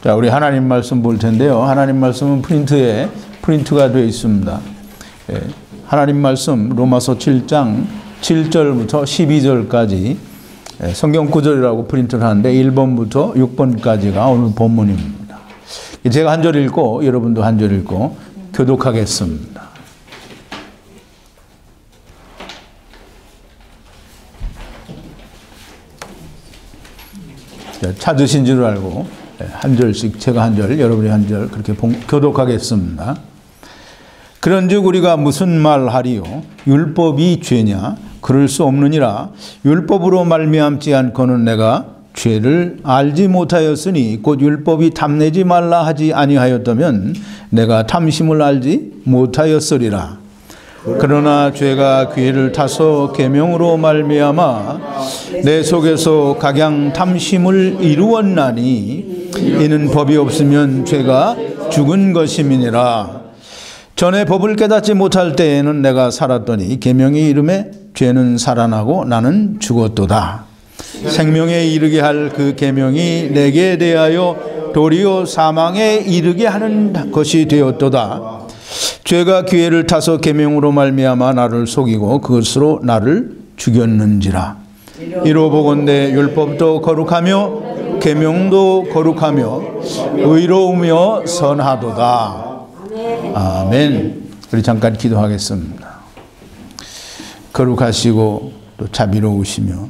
자, 우리 하나님 말씀 볼 텐데요. 하나님 말씀은 프린트가 되어 있습니다. 하나님 말씀 로마서 7장 7절부터 12절까지 성경 구절이라고 프린트를 하는데 1번부터 6번까지가 오늘 본문입니다. 제가 한 절 읽고 여러분도 한 절 읽고 교독하겠습니다. 찾으신 줄 알고 한 절씩 제가 한 절, 여러분이 한 절 그렇게 교독하겠습니다. 그런즉 우리가 무슨 말하리요? 율법이 죄냐? 그럴 수 없느니라. 율법으로 말미암지 않고는 내가 죄를 알지 못하였으니 곧 율법이 탐내지 말라 하지 아니하였다면 내가 탐심을 알지 못하였으리라. 그러나 죄가 기회를 타서 계명으로 말미암아 내 속에서 각양 탐심을 이루었나니 이는 법이 없으면 죄가 죽은 것임이니라. 전에 법을 깨닫지 못할 때에는 내가 살았더니 계명이 이름에 죄는 살아나고 나는 죽었도다. 생명에 이르게 할 그 계명이 내게 대하여 도리어 사망에 이르게 하는 것이 되었도다. 죄가 기회를 타서 계명으로 말미암아 나를 속이고 그것으로 나를 죽였는지라. 이로 보건대 율법도 거룩하며 계명도 거룩하며 의로우며 선하도다. 아멘. 우리 잠깐 기도하겠습니다. 거룩하시고 또 자비로우시며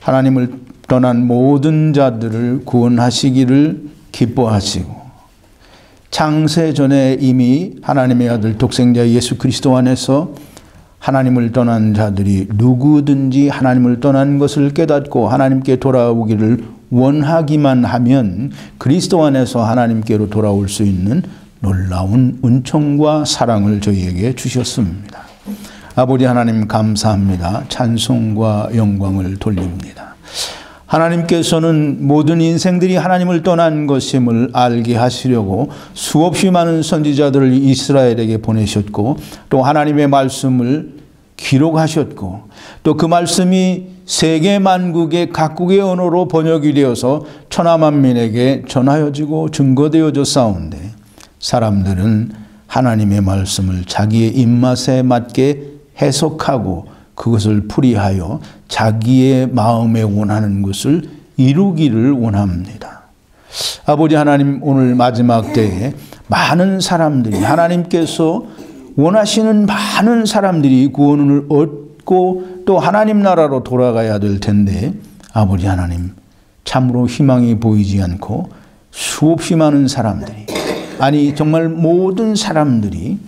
하나님을 떠난 모든 자들을 구원하시기를 기뻐하시고 창세 전에 하나님의 아들 독생자 예수 그리스도 안에서 하나님을 떠난 자들이 누구든지 하나님을 떠난 것을 깨닫고 하나님께 돌아오기를 원하기만 하면 그리스도 안에서 하나님께로 돌아올 수 있는 놀라운 은총과 사랑을 저희에게 주셨습니다. 아버지 하나님 감사합니다. 찬송과 영광을 돌립니다. 하나님께서는 모든 인생들이 하나님을 떠난 것임을 알게 하시려고 수없이 많은 선지자들을 이스라엘에게 보내셨고 또 하나님의 말씀을 기록하셨고 또 그 말씀이 세계 만국의 각국의 언어로 번역이 되어서 천하만민에게 전하여지고 증거되어져 싸운데 사람들은 하나님의 말씀을 자기의 입맛에 맞게 해석하고 그것을 풀이하여 자기의 마음에 원하는 것을 이루기를 원합니다. 아버지 하나님, 오늘 마지막 때에 많은 사람들이 하나님께서 원하시는 많은 사람들이 구원을 얻고 또 하나님 나라로 돌아가야 될 텐데 아버지 하나님, 참으로 희망이 보이지 않고 수없이 많은 사람들이, 아니 정말 모든 사람들이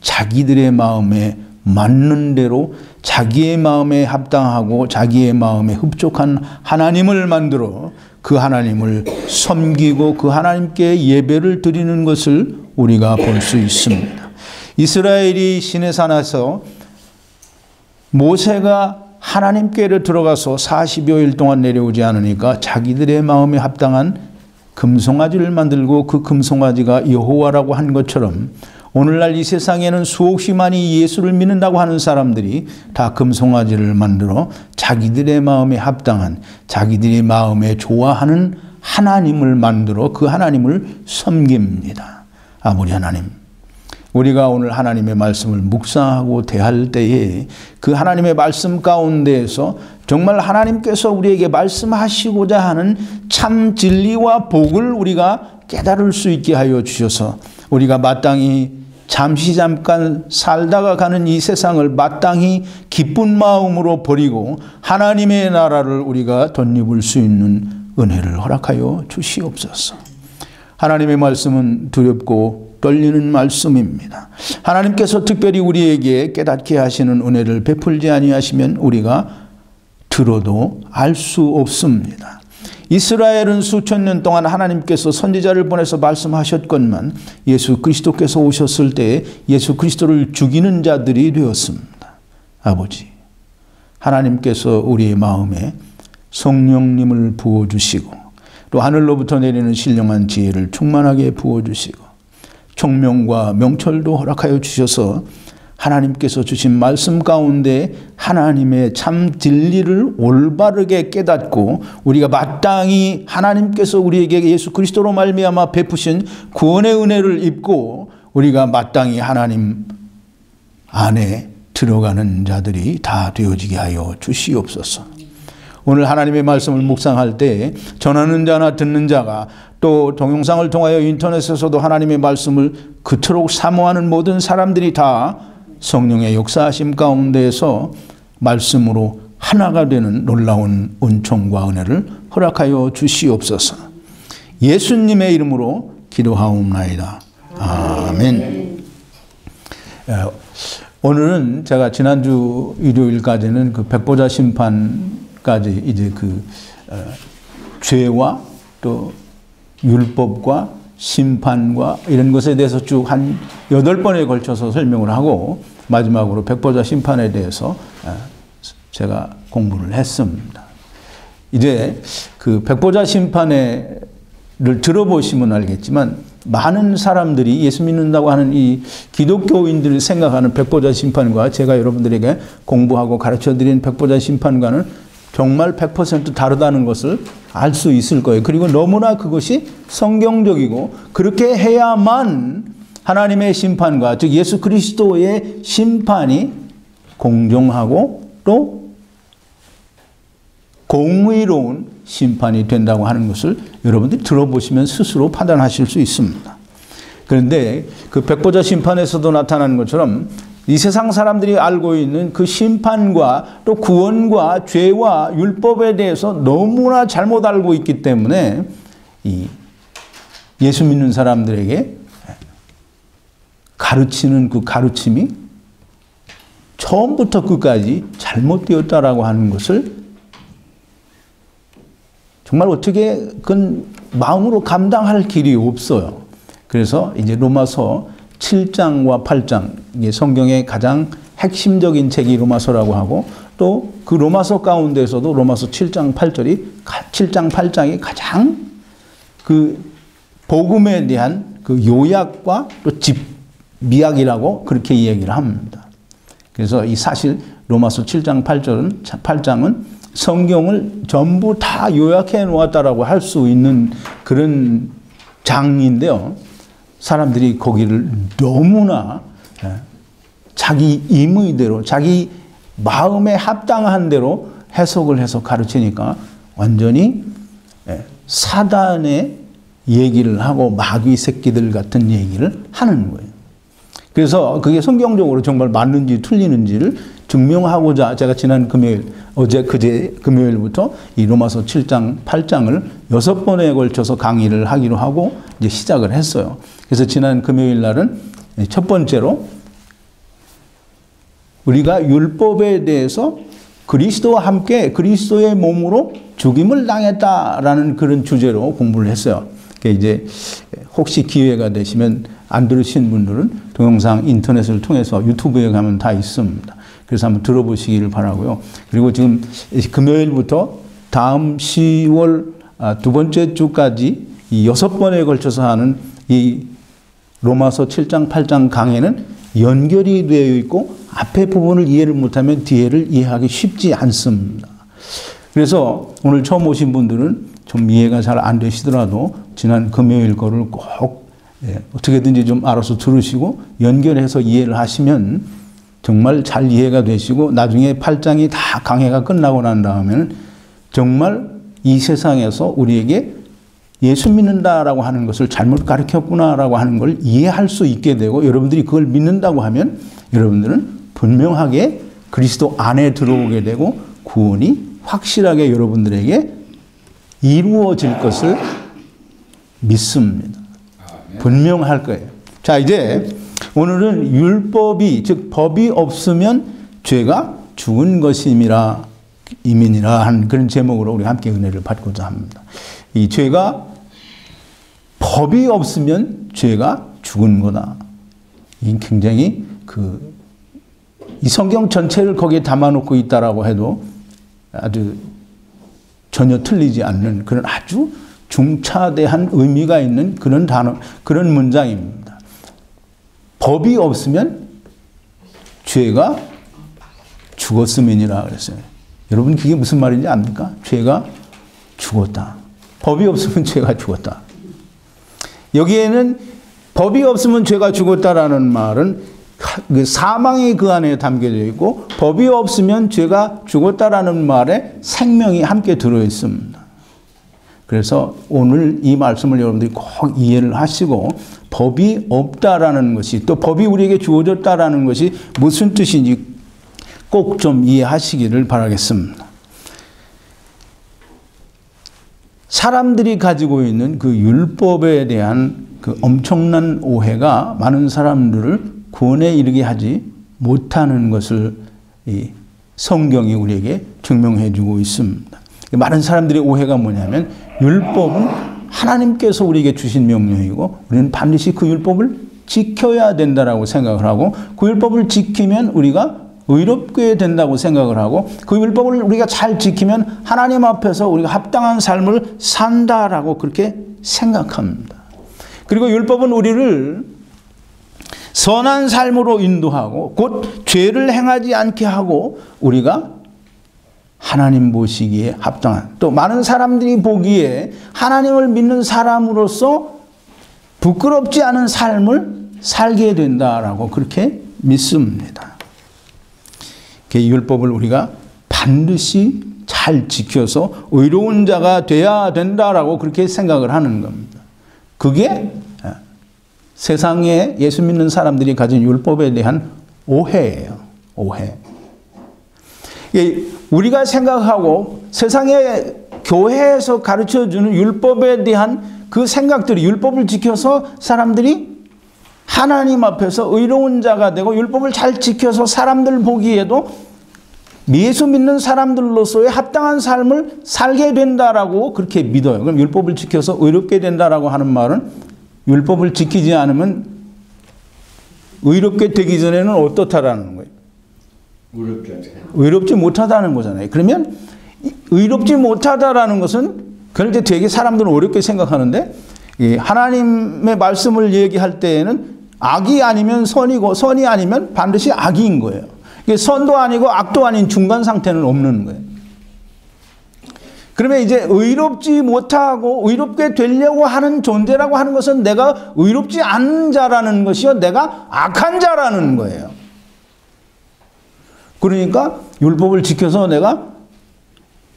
자기들의 마음에 맞는 대로 자기의 마음에 합당하고 자기의 마음에 흡족한 하나님을 만들어 그 하나님을 섬기고 그 하나님께 예배를 드리는 것을 우리가 볼 수 있습니다. 이스라엘이 시내산에서 모세가 하나님께로 들어가서 40여일 동안 내려오지 않으니까 자기들의 마음에 합당한 금송아지를 만들고 그 금송아지가 여호와라고 한 것처럼 오늘날 이 세상에는 수없이 많이 예수를 믿는다고 하는 사람들이 다 금송아지를 만들어 자기들의 마음에 합당한, 자기들의 마음에 좋아하는 하나님을 만들어 그 하나님을 섬깁니다. 아버지 하나님, 우리가 오늘 하나님의 말씀을 묵상하고 대할 때에 그 하나님의 말씀 가운데에서 정말 하나님께서 우리에게 말씀하시고자 하는 참 진리와 복을 우리가 깨달을 수 있게 하여 주셔서 우리가 마땅히 잠깐 살다가 가는 이 세상을 마땅히 기쁜 마음으로 버리고 하나님의 나라를 우리가 덧입을 수 있는 은혜를 허락하여 주시옵소서. 하나님의 말씀은 두렵고 떨리는 말씀입니다. 하나님께서 특별히 우리에게 깨닫게 하시는 은혜를 베풀지 아니하시면 우리가 들어도 알 수 없습니다. 이스라엘은 수천 년 동안 하나님께서 선지자를 보내서 말씀하셨건만 예수 그리스도께서 오셨을 때 예수 그리스도를 죽이는 자들이 되었습니다. 아버지, 하나님께서 우리의 마음에 성령님을 부어주시고 또 하늘로부터 내리는 신령한 지혜를 충만하게 부어주시고 총명과 명철도 허락하여 주셔서 하나님께서 주신 말씀 가운데 하나님의 참 진리를 올바르게 깨닫고 우리가 마땅히 하나님께서 우리에게 예수 그리스도로 말미암아 베푸신 구원의 은혜를 입고 우리가 마땅히 하나님 안에 들어가는 자들이 다 되어지게 하여 주시옵소서. 오늘 하나님의 말씀을 묵상할 때 전하는 자나 듣는 자가 또 동영상을 통하여 인터넷에서도 하나님의 말씀을 그토록 사모하는 모든 사람들이 다 성령의 역사하심 가운데에서 말씀으로 하나가 되는 놀라운 은총과 은혜를 허락하여 주시옵소서. 예수님의 이름으로 기도하옵나이다. 아멘. 오늘은 제가 지난주 일요일까지는 그 백보자 심판까지 이제 그 죄와 또 율법과 심판과 이런 것에 대해서 쭉 한 8번에 걸쳐서 설명을 하고 마지막으로 백보자 심판에 대해서 제가 공부를 했습니다. 이제 그 백보자 심판을 들어보시면 알겠지만 많은 사람들이 예수 믿는다고 하는 이 기독교인들이 생각하는 백보자 심판과 제가 여러분들에게 공부하고 가르쳐드린 백보자 심판과는 정말 100% 다르다는 것을 알 수 있을 거예요. 그리고 너무나 그것이 성경적이고 그렇게 해야만 하나님의 심판과 즉 예수 그리스도의 심판이 공정하고 또 공의로운 심판이 된다고 하는 것을 여러분들이 들어보시면 스스로 판단하실 수 있습니다. 그런데 그 백보자 심판에서도 나타나는 것처럼 이 세상 사람들이 알고 있는 그 심판과 또 구원과 죄와 율법에 대해서 너무나 잘못 알고 있기 때문에 이 예수 믿는 사람들에게 가르치는 그 가르침이 처음부터 끝까지 잘못되었다라고 하는 것을 정말 어떻게 그건 마음으로 감당할 길이 없어요. 그래서 이제 로마서 7장과 8장, 이게 성경의 가장 핵심적인 책이 로마서라고 하고 또 그 로마서 가운데서도 로마서 7장 8장이 가장 그 복음에 대한 그 요약과 또 집미약이라고 그렇게 이야기를 합니다. 그래서 이 사실 로마서 7장 8장은 성경을 전부 다 요약해 놓았다라고 할 수 있는 그런 장인데요. 사람들이 거기를 너무나 자기 임의대로 자기 마음에 합당한 대로 해석을 해서 가르치니까 완전히 사단의 얘기를 하고 마귀 새끼들 같은 얘기를 하는 거예요. 그래서 그게 성경적으로 정말 맞는지 틀리는지를 증명하고자 제가 지난 금요일, 그제 금요일부터 이 로마서 7장, 8장을 6번에 걸쳐서 강의를 하기로 하고 이제 시작을 했어요. 그래서 지난 금요일 날은 첫 번째로 우리가 율법에 대해서 그리스도와 함께 그리스도의 몸으로 죽임을 당했다라는 그런 주제로 공부를 했어요. 이제 혹시 기회가 되시면 안 들으신 분들은 동영상 인터넷을 통해서 유튜브에 가면 다 있습니다. 그래서 한번 들어보시기를 바라고요. 그리고 지금 금요일부터 다음 10월 두 번째 주까지 이 6번에 걸쳐서 하는 이 로마서 7장, 8장 강해는 연결이 되어 있고 앞에 부분을 이해를 못하면 뒤에를 이해하기 쉽지 않습니다. 그래서 오늘 처음 오신 분들은 좀 이해가 잘 안 되시더라도 지난 금요일 거를 꼭 어떻게든지 좀 알아서 들으시고 연결해서 이해를 하시면 정말 잘 이해가 되시고 나중에 8장이 다 강해가 끝나고 난 다음에는 정말 이 세상에서 우리에게 예수 믿는다라고 하는 것을 잘못 가르쳤구나라고 하는 걸 이해할 수 있게 되고 여러분들이 그걸 믿는다고 하면 여러분들은 분명하게 그리스도 안에 들어오게 되고 구원이 확실하게 여러분들에게 이루어질 것을 믿습니다. 분명할 거예요. 자, 이제 오늘은 율법이 즉 법이 없으면 죄가 죽은 것임이라 이민이라 한 그런 제목으로 우리 함께 은혜를 받고자 합니다. 이 죄가 법이 없으면 죄가 죽은 거다. 이 굉장히 이 성경 전체를 거기에 담아놓고 있다라고 해도 아주 전혀 틀리지 않는 그런 아주 중차대한 의미가 있는 그런 단어, 그런 문장입니다. 법이 없으면 죄가 죽었으면이라 그랬어요. 여러분 그게 무슨 말인지 압니까? 죄가 죽었다. 법이 없으면 죄가 죽었다. 여기에는 법이 없으면 죄가 죽었다라는 말은 그 사망이 그 안에 담겨져 있고 법이 없으면 죄가 죽었다라는 말에 생명이 함께 들어 있습니다. 그래서 오늘 이 말씀을 여러분들이 꼭 이해를 하시고 법이 없다라는 것이 또 법이 우리에게 주어졌다라는 것이 무슨 뜻인지 꼭 좀 이해하시기를 바라겠습니다. 사람들이 가지고 있는 그 율법에 대한 그 엄청난 오해가 많은 사람들을 구원에 이르게 하지 못하는 것을 이 성경이 우리에게 증명해 주고 있습니다. 많은 사람들의 오해가 뭐냐면 율법은 하나님께서 우리에게 주신 명령이고 우리는 반드시 그 율법을 지켜야 된다라고 생각을 하고 그 율법을 지키면 우리가 의롭게 된다고 생각을 하고 그 율법을 우리가 잘 지키면 하나님 앞에서 우리가 합당한 삶을 산다라고 그렇게 생각합니다. 그리고 율법은 우리를 선한 삶으로 인도하고 곧 죄를 행하지 않게 하고 우리가 하나님 보시기에 합당한 또 많은 사람들이 보기에 하나님을 믿는 사람으로서 부끄럽지 않은 삶을 살게 된다라고 그렇게 믿습니다. 그 율법을 우리가 반드시 잘 지켜서 의로운 자가 돼야 된다라고 그렇게 생각을 하는 겁니다. 그게 세상에 예수 믿는 사람들이 가진 율법에 대한 오해예요. 오해. 우리가 생각하고 세상의 교회에서 가르쳐주는 율법에 대한 그 생각들이 율법을 지켜서 사람들이 하나님 앞에서 의로운 자가 되고 율법을 잘 지켜서 사람들 보기에도 예수 믿는 사람들로서의 합당한 삶을 살게 된다라고 그렇게 믿어요. 그럼 율법을 지켜서 의롭게 된다라고 하는 말은 율법을 지키지 않으면 의롭게 되기 전에는 어떻다라는 거예요? 의롭지 못하다는 거잖아요. 그러면 의롭지 못하다라는 것은 그럴 때 되게 사람들은 어렵게 생각하는데 하나님의 말씀을 얘기할 때에는 악이 아니면 선이고 선이 아니면 반드시 악인 거예요. 선도 아니고 악도 아닌 중간 상태는 없는 거예요. 그러면 이제 의롭지 못하고 의롭게 되려고 하는 존재라고 하는 것은 내가 의롭지 않은 자라는 것이요 내가 악한 자라는 거예요. 그러니까 율법을 지켜서 내가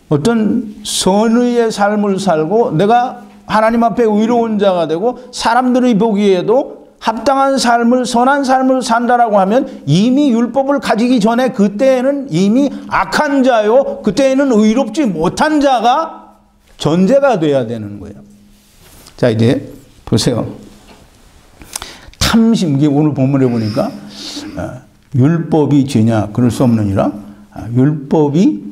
어떤 선의의 삶을 살고 내가 하나님 앞에 의로운 자가 되고 사람들이 보기에도 합당한 삶을 선한 삶을 산다라고 하면 이미 율법을 가지기 전에 그때에는 이미 악한 자요 그때에는 의롭지 못한 자가 전제가 돼야 되는 거예요. 자 이제 보세요. 탐심, 오늘 본문에 보니까 율법이 죄냐 그럴 수 없느니라 율법이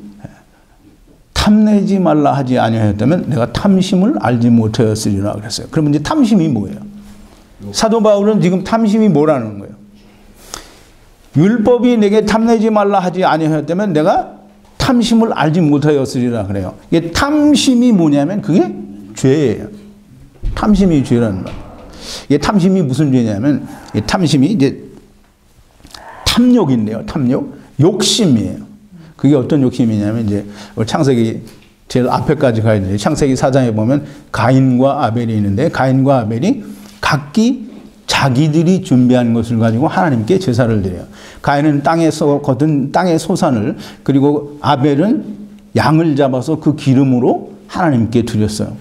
탐내지 말라 하지 아니하였다면 내가 탐심을 알지 못하였으리라 그랬어요. 그러면 이제 탐심이 뭐예요? 사도 바울은 지금 탐심이 뭐라는 거예요? 율법이 내게 탐내지 말라 하지 아니하였다면 내가 탐심을 알지 못하였으리라 그래요. 이게 탐심이 뭐냐면 그게 죄예요. 탐심이 죄라는 거예요. 이게 탐심이 무슨 죄냐면 이 탐심이 이제 탐욕인데요. 탐욕, 욕심이에요. 그게 어떤 욕심이냐면 이제 창세기 제일 앞에까지 가야 되는데 창세기 4장에 보면 가인과 아벨이 있는데 가인과 아벨이 각기 자기들이 준비한 것을 가지고 하나님께 제사를 드려요. 가인은 땅에서 거둔 땅의 소산을 그리고 아벨은 양을 잡아서 그 기름으로 하나님께 드렸어요.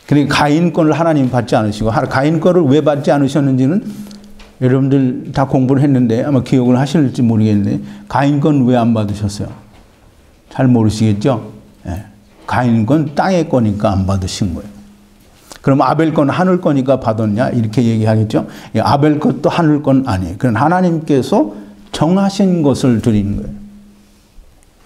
그러니까 가인 건을 하나님 받지 않으시고 가인 거를 왜 받지 않으셨는지는 여러분들 다 공부를 했는데 아마 기억을 하실지 모르겠는데 가인 건 왜 안 받으셨어요? 잘 모르시겠죠? 네. 가인 건 땅의 거니까 안 받으신 거예요. 그럼 아벨 건 하늘 거니까 받았냐? 이렇게 얘기하겠죠? 아벨 것도 하늘 건 아니에요. 그건 하나님께서 정하신 것을 드리는 거예요.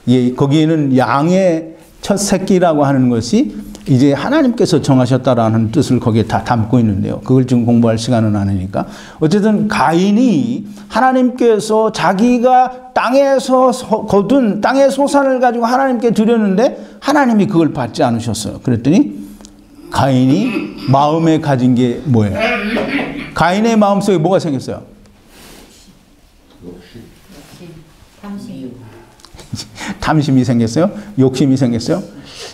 예, 거기에는 양의 첫 새끼라고 하는 것이 이제 하나님께서 정하셨다라는 뜻을 거기에 다 담고 있는데요. 그걸 지금 공부할 시간은 아니니까. 어쨌든 가인이 하나님께서 자기가 땅에서 거둔 땅의 소산을 가지고 하나님께 드렸는데 하나님이 그걸 받지 않으셨어요. 그랬더니 가인이 마음에 가진 게 뭐예요? 가인의 마음속에 뭐가 생겼어요? 탐심이 생겼어요? 욕심이 생겼어요?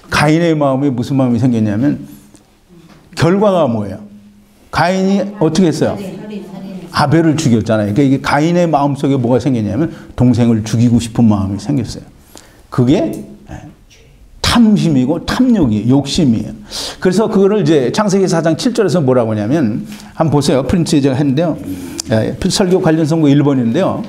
가인의 마음에 무슨 마음이 생겼냐면 결과가 뭐예요? 가인이 어떻게 했어요? 아벨을 죽였잖아요. 그러니까 이게 가인의 마음속에 뭐가 생겼냐면 동생을 죽이고 싶은 마음이 생겼어요. 그게 탐심이고 탐욕이에요. 욕심이에요. 그래서 그거를 이제 창세기 4장 7절에서 뭐라고 하냐면 한번 보세요. 프린트 제가 했는데요. 설교 관련 선고 1번인데요.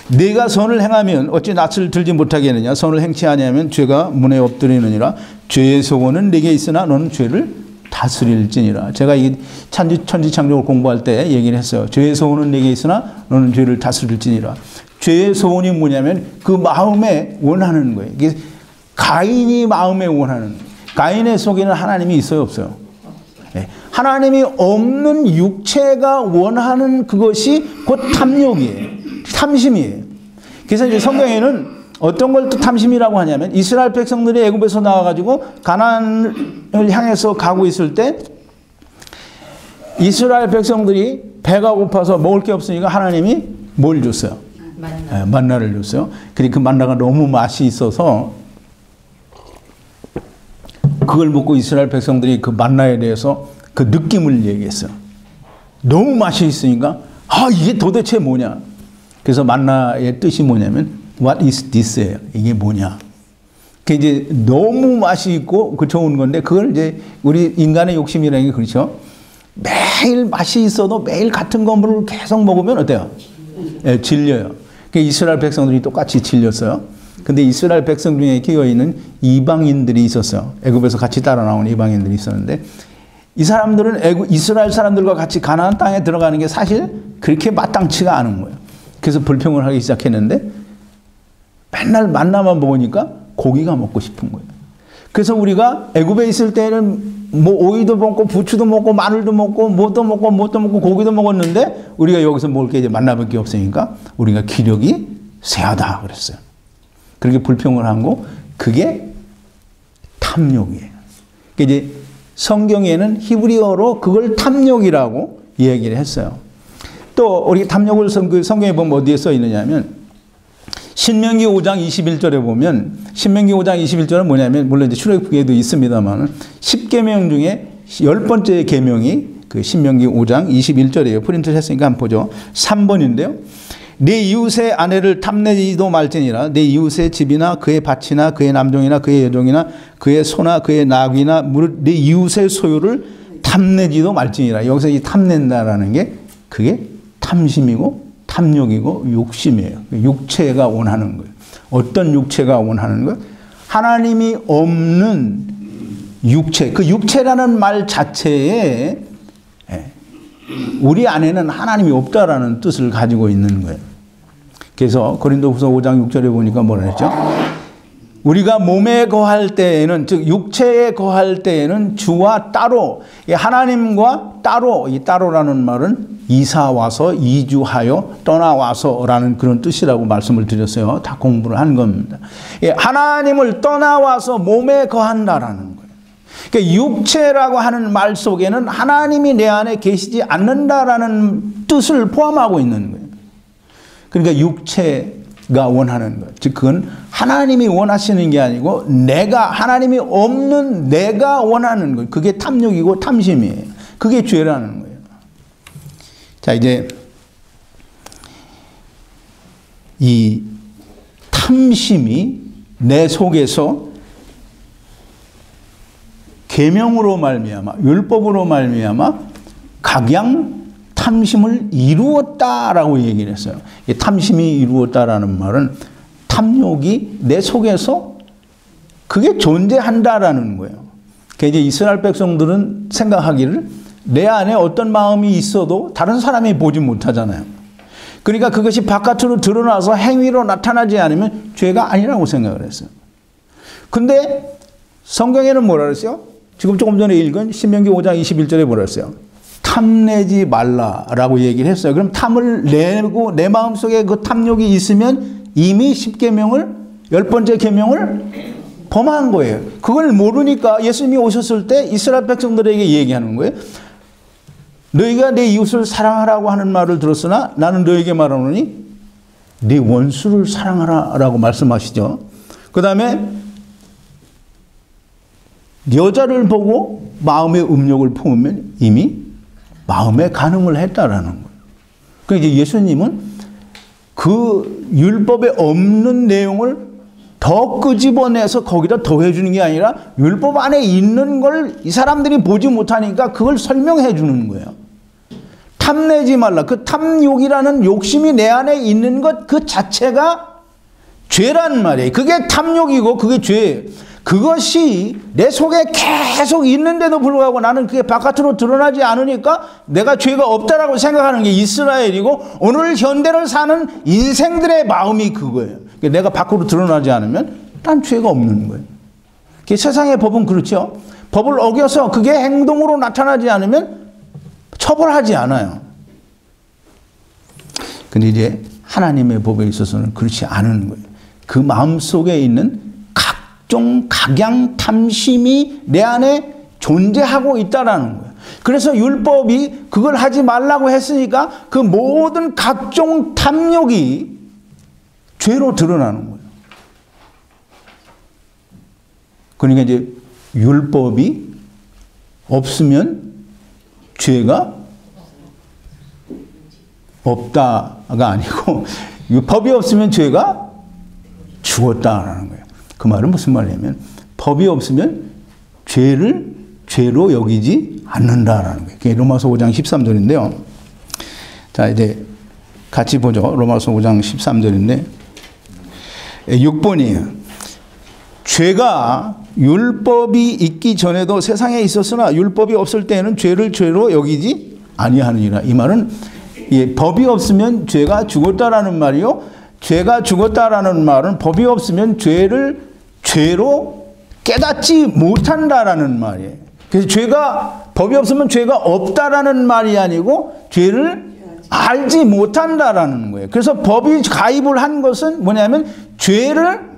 네가 선을 행하면 어찌 낯을 들지 못하게 하느냐. 선을 행치 아니하면 죄가 문에 엎드리느니라. 죄의 소원은 네게 있으나 너는 죄를 다스릴지니라. 제가 이 천지창조를 공부할 때 얘기를 했어요. 죄의 소원은 네게 있으나 너는 죄를 다스릴지니라. 죄의 소원이 뭐냐면 그 마음에 원하는 거예요. 이게 가인이 마음에 원하는, 가인의 속에는 하나님이 있어요, 없어요? 하나님이 없는 육체가 원하는 그것이 곧 탐욕이에요. 탐심이에요. 그래서 이제 성경에는 어떤 걸 또 탐심이라고 하냐면 이스라엘 백성들이 애굽에서 나와가지고 가나안을 향해서 가고 있을 때 이스라엘 백성들이 배가 고파서 먹을 게 없으니까 하나님이 뭘 줬어요? 만나를 줬어요. 그리고 그 만나가 너무 맛이 있어서 그걸 먹고 이스라엘 백성들이 그 만나에 대해서 그 느낌을 얘기했어요. 너무 맛이 있으니까 이게 도대체 뭐냐. 그래서 만나의 뜻이 뭐냐면 What is this예요. 이게 뭐냐. 그게 이제 너무 맛이 있고 그 좋은 건데 그걸 이제 우리 인간의 욕심이라는 게 그렇죠. 매일 맛이 있어도 매일 같은 건물을 계속 먹으면 어때요? 질려요. 이스라엘 백성들이 똑같이 질렸어요. 근데 이스라엘 백성 중에 끼어 있는 이방인들이 있었어요. 애굽에서 같이 따라 나온 이방인들이 있었는데 이 사람들은 이스라엘 사람들과 같이 가나안 땅에 들어가는 게 사실 그렇게 마땅치가 않은 거예요. 그래서 불평을 하기 시작했는데 맨날 만나만 먹으니까 고기가 먹고 싶은 거예요. 그래서 우리가 애굽에 있을 때는 뭐 오이도 먹고 부추도 먹고 마늘도 먹고 뭣도 먹고 고기도 먹었는데 우리가 여기서 먹을 게 이제 만나밖에 없으니까 우리가 기력이 쇠하다 그랬어요. 그렇게 불평을 하고 그게 탐욕이에요. 이제 성경에는 히브리어로 그걸 탐욕이라고 얘기를 했어요. 또 우리 탐욕을 성경에 보면 어디에 써 있느냐면 신명기 5장 21절에 보면 신명기 5장 21절은 뭐냐면 물론 이제 출애굽기에도 있습니다만 10계명 중에 10번째 계명이 그 신명기 5장 21절이에요. 프린트 했으니까 한번 보죠. 3번인데요. 내 이웃의 아내를 탐내지도 말지니라. 내 이웃의 집이나 그의 밭이나 그의 남종이나 그의 여종이나 그의 소나 그의 나귀나 무릇 내 이웃의 소유를 탐내지도 말지니라. 여기서 이 탐낸다라는 게 그게 탐심이고 탐욕이고 욕심이에요. 육체가 원하는 거예요. 어떤 육체가 원하는 것? 하나님이 없는 육체. 그 육체라는 말 자체에 우리 안에는 하나님이 없다라는 뜻을 가지고 있는 거예요. 그래서 고린도후서 5장 6절에 보니까 뭐라 했죠? 우리가 몸에 거할 때에는 즉 육체에 거할 때에는 주와 따로 하나님과 따로 이 따로라는 말은 이사 와서 이주하여 떠나와서라는 그런 뜻이라고 말씀을 드렸어요. 다 공부를 한 겁니다. 하나님을 떠나와서 몸에 거한다라는 거예요. 그러니까 육체라고 하는 말 속에는 하나님이 내 안에 계시지 않는다라는 뜻을 포함하고 있는 거예요. 그러니까 육체가 원하는 것. 즉 그건 하나님이 원하시는 게 아니고 내가 하나님이 없는 내가 원하는 것. 그게 탐욕이고 탐심이에요. 그게 죄라는 거예요. 자 이제 이 탐심이 내 속에서 계명으로 말미암아 율법으로 말미암아 각양 탐심을 이루었다라고 얘기를 했어요. 이 탐심이 이루었다라는 말은 탐욕이 내 속에서 그게 존재한다라는 거예요. 그러니까 이제 이스라엘 백성들은 생각하기를 내 안에 어떤 마음이 있어도 다른 사람이 보지 못하잖아요. 그러니까 그것이 바깥으로 드러나서 행위로 나타나지 않으면 죄가 아니라고 생각을 했어요. 근데 성경에는 뭐라 그랬어요? 지금 조금 전에 읽은 신명기 5장 21절에 뭐라 그랬어요? 탐내지 말라라고 얘기를 했어요. 그럼 탐을 내고 내 마음속에 그 탐욕이 있으면 이미 10계명을 10번째 계명을 범한 거예요. 그걸 모르니까 예수님이 오셨을 때 이스라엘 백성들에게 얘기하는 거예요. 너희가 내 이웃을 사랑하라고 하는 말을 들었으나 나는 너에게 말하노니 네 원수를 사랑하라라고 말씀하시죠. 그 다음에 여자를 보고 마음의 음욕을 품으면 이미 마음의 간음을 했다라는 거예요. 그러니까 예수님은 그 율법에 없는 내용을 더 끄집어내서 거기다 더해주는 게 아니라 율법 안에 있는 걸 이 사람들이 보지 못하니까 그걸 설명해 주는 거예요. 탐내지 말라. 그 탐욕이라는 욕심이 내 안에 있는 것 그 자체가 죄란 말이에요. 그게 탐욕이고 그게 죄예요. 그것이 내 속에 계속 있는데도 불구하고 나는 그게 바깥으로 드러나지 않으니까 내가 죄가 없다라고 생각하는 게 이스라엘이고 오늘 현대를 사는 인생들의 마음이 그거예요. 내가 밖으로 드러나지 않으면 난 죄가 없는 거예요. 세상의 법은 그렇죠. 법을 어겨서 그게 행동으로 나타나지 않으면 처벌하지 않아요. 근데 이제 하나님의 법에 있어서는 그렇지 않은 거예요. 그 마음속에 있는 각종 각양 탐심이 내 안에 존재하고 있다라는 거예요. 그래서 율법이 그걸 하지 말라고 했으니까 그 모든 각종 탐욕이 죄로 드러나는 거예요. 그러니까 이제 율법이 없으면 죄가 없다가 아니고 법이 없으면 죄가 죽었다라는 거예요. 그 말은 무슨 말이냐면 법이 없으면 죄를 죄로 여기지 않는다라는 거예요. 그게 로마서 5장 13절인데요. 자, 이제 같이 보죠. 로마서 5장 13절인데 6번이에요. 죄가 율법이 있기 전에도 세상에 있었으나 율법이 없을 때에는 죄를 죄로 여기지 아니하느니라. 이 말은 법이 없으면 죄가 죽었다라는 말이요. 죄가 죽었다라는 말은 법이 없으면 죄를 죄로 깨닫지 못한다라는 말이에요. 그래서 죄가 법이 없으면 죄가 없다라는 말이 아니고 죄를 알지 못한다라는 거예요. 그래서 법이 가입을 한 것은 뭐냐면 죄를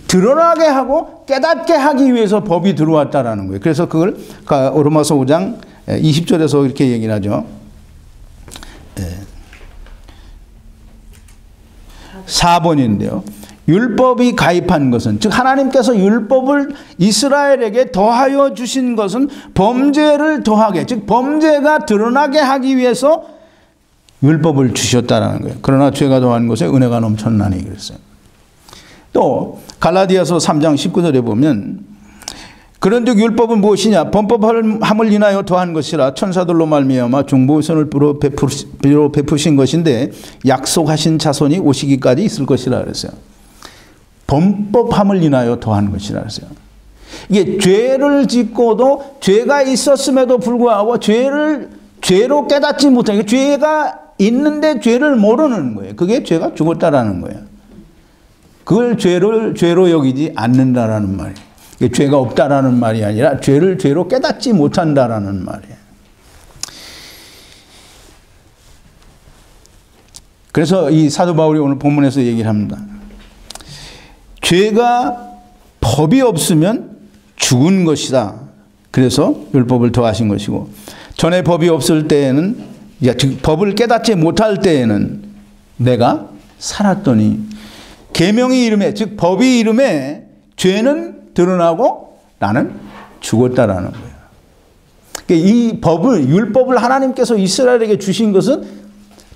드러나게 하고 깨닫게 하기 위해서 법이 들어왔다라는 거예요. 그래서 그걸 로마서 5장 20절에서 이렇게 얘기를 하죠. 4번인데요. 율법이 가입한 것은, 즉 하나님께서 율법을 이스라엘에게 더하여 주신 것은 범죄를 더하게, 즉 범죄가 드러나게 하기 위해서 율법을 주셨다는 거예요. 그러나 죄가 더한 것에 은혜가 넘쳤나니 그랬어요. 또 갈라디아서 3장 19절에 보면 그런즉 율법은 무엇이냐? 범법함을 인하여 더한 것이라 천사들로 말미암아 중보선을 베푸신 것인데 약속하신 자손이 오시기까지 있을 것이라 그랬어요. 범법함을 인하여 더한 것이라 그랬어요. 이게 죄를 짓고도 죄가 있었음에도 불구하고 죄로 깨닫지 못하는, 죄가 있는데 죄를 모르는 거예요. 그게 죄가 죽었다라는 거예요. 그걸 죄로 여기지 않는다라는 말이에요. 죄가 없다라는 말이 아니라 죄를 죄로 깨닫지 못한다라는 말이에요. 그래서 이 사도 바울이 오늘 본문에서 얘기를 합니다. 죄가 법이 없으면 죽은 것이다. 그래서 율법을 더하신 것이고, 전에 법이 없을 때에는, 즉 법을 깨닫지 못할 때에는 내가 살았더니, 계명이 이름에, 즉 법이 이름에 죄는 드러나고 나는 죽었다라는 거예요. 이 법을, 율법을 하나님께서 이스라엘에게 주신 것은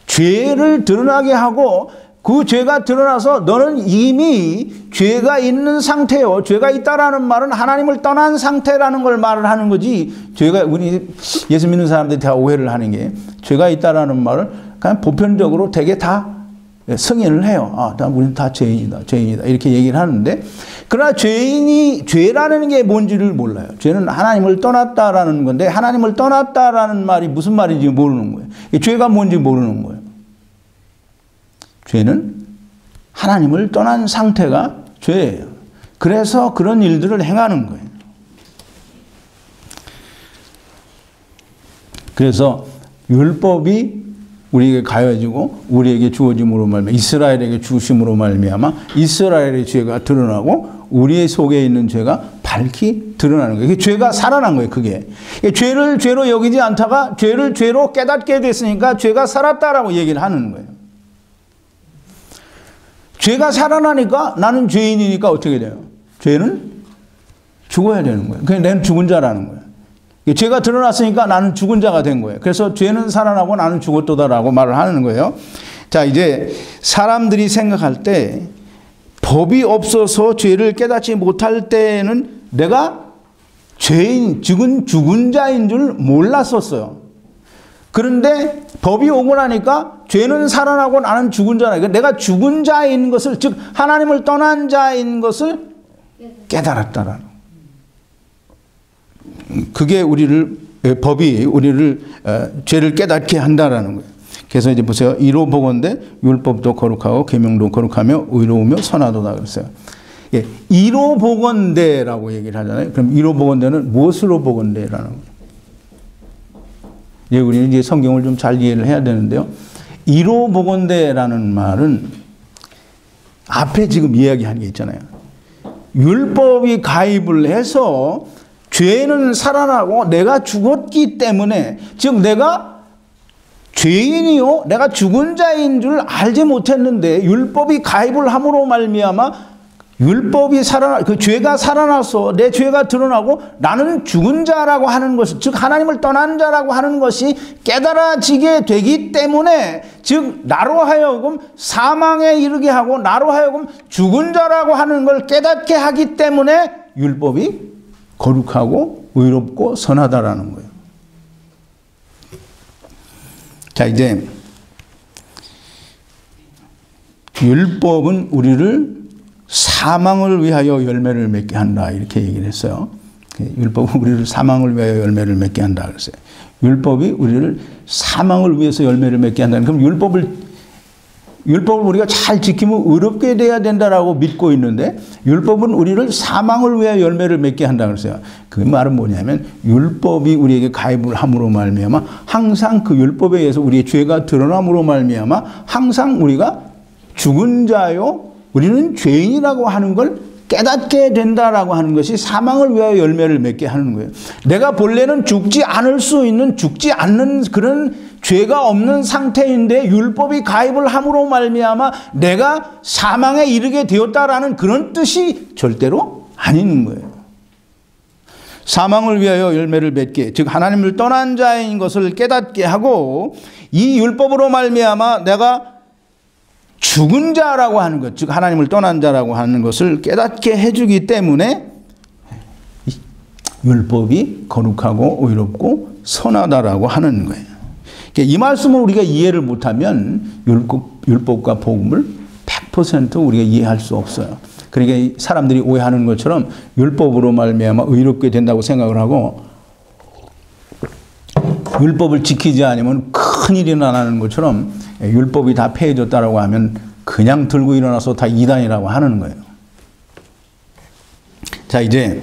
죄를 드러나게 하고, 그 죄가 드러나서 너는 이미 죄가 있는 상태요. 죄가 있다라는 말은 하나님을 떠난 상태라는 걸 말을 하는 거지. 죄가, 우리 예수 믿는 사람들이 다 오해를 하는 게, 죄가 있다라는 말을 그냥 보편적으로 되게 다 승인을 해요. 아, 우리는 다 죄인이다, 죄인이다 이렇게 얘기를 하는데, 그러나 죄라는 게 뭔지를 몰라요. 죄는 하나님을 떠났다라는 건데, 하나님을 떠났다라는 말이 무슨 말인지 모르는 거예요. 죄가 뭔지 모르는 거예요. 죄는 하나님을 떠난 상태가 죄예요. 그래서 그런 일들을 행하는 거예요. 그래서 율법이 우리에게 가해지고 우리에게 주어짐으로 말미암아, 이스라엘에게 주심으로 말미암아 이스라엘의 죄가 드러나고 우리의 속에 있는 죄가 밝히 드러나는 거예요. 죄가 살아난 거예요. 그게 죄를 죄로 여기지 않다가 죄를 죄로 깨닫게 됐으니까 죄가 살았다라고 얘기를 하는 거예요. 죄가 살아나니까 나는 죄인이니까 어떻게 돼요? 죄는 죽어야 되는 거예요. 그냥 나는 죽은 자라는 거예요. 죄가 드러났으니까 나는 죽은 자가 된 거예요. 그래서 죄는 살아나고 나는 죽었도다라고 말을 하는 거예요. 자, 이제 사람들이 생각할 때 법이 없어서 죄를 깨닫지 못할 때는 내가 죄인, 죽은 자인 줄 몰랐었어요. 그런데 법이 오고 나니까 죄는 살아나고 나는 죽은 자라. 내가 죽은 자인 것을, 즉 하나님을 떠난 자인 것을 깨달았다라는. 그게 법이 우리를 죄를 깨닫게 한다라는 거예요. 그래서 이제 보세요. 이로 보건대 율법도 거룩하고 계명도 거룩하며 의로우며 선하도다 그랬어요. 예, 이로 보건대라고 얘기를 하잖아요. 그럼 이로 보건대는 무엇으로 보건대라는 거예요? 예, 우리는 이제 성경을 좀 잘 이해를 해야 되는데요. 이로 보건대라는 말은 앞에 지금 이야기한 게 있잖아요. 율법이 가입을 해서 죄는 살아나고 내가 죽었기 때문에, 즉 내가 죄인이요 내가 죽은 자인 줄 알지 못했는데 율법이 가입을 함으로 말미암아 율법이 그 죄가 살아나서 내 죄가 드러나고 나는 죽은 자라고 하는 것, 즉 하나님을 떠난 자라고 하는 것이 깨달아지게 되기 때문에, 즉 나로 하여금 사망에 이르게 하고 나로 하여금 죽은 자라고 하는 걸 깨닫게 하기 때문에 율법이 거룩하고 의롭고 선하다라는 거예요. 자, 이제 율법은 우리를 사망을 위하여 열매를 맺게 한다 이렇게 얘기를 했어요. 율법은 우리를 사망을 위하여 열매를 맺게 한다 그랬어요. 율법이 우리를 사망을 위해서 열매를 맺게 한다는, 그럼 율법을 우리가 잘 지키면 의롭게 돼야 된다라고 믿고 있는데 율법은 우리를 사망을 위하여 열매를 맺게 한다 그랬어요. 그 말은 뭐냐면 율법이 우리에게 가입을 함으로 말미암아 항상 그 율법에 의해서 우리의 죄가 드러남으로 말미암아 항상 우리가 죽은 자요 우리는 죄인이라고 하는 걸 깨닫게 된다라고 하는 것이 사망을 위하여 열매를 맺게 하는 거예요. 내가 본래는 죽지 않을 수 있는, 죽지 않는 그런 죄가 없는 상태인데 율법이 가입을 함으로 말미암아 내가 사망에 이르게 되었다라는 그런 뜻이 절대로 아닌 거예요. 사망을 위하여 열매를 맺게, 즉 하나님을 떠난 자인 것을 깨닫게 하고 이 율법으로 말미암아 내가 죽은 자라고 하는 것, 즉 하나님을 떠난 자라고 하는 것을 깨닫게 해주기 때문에 율법이 거룩하고 의롭고 선하다라고 하는 거예요. 이 말씀을 우리가 이해를 못하면 율법과 복음을 100% 우리가 이해할 수 없어요. 그러니까 사람들이 오해하는 것처럼 율법으로 말미암아 의롭게 된다고 생각을 하고 율법을 지키지 않으면 큰일이 나는 것처럼 율법이 다 폐해졌다라고 하면 그냥 들고 일어나서 다 이단이라고 하는 거예요. 자, 이제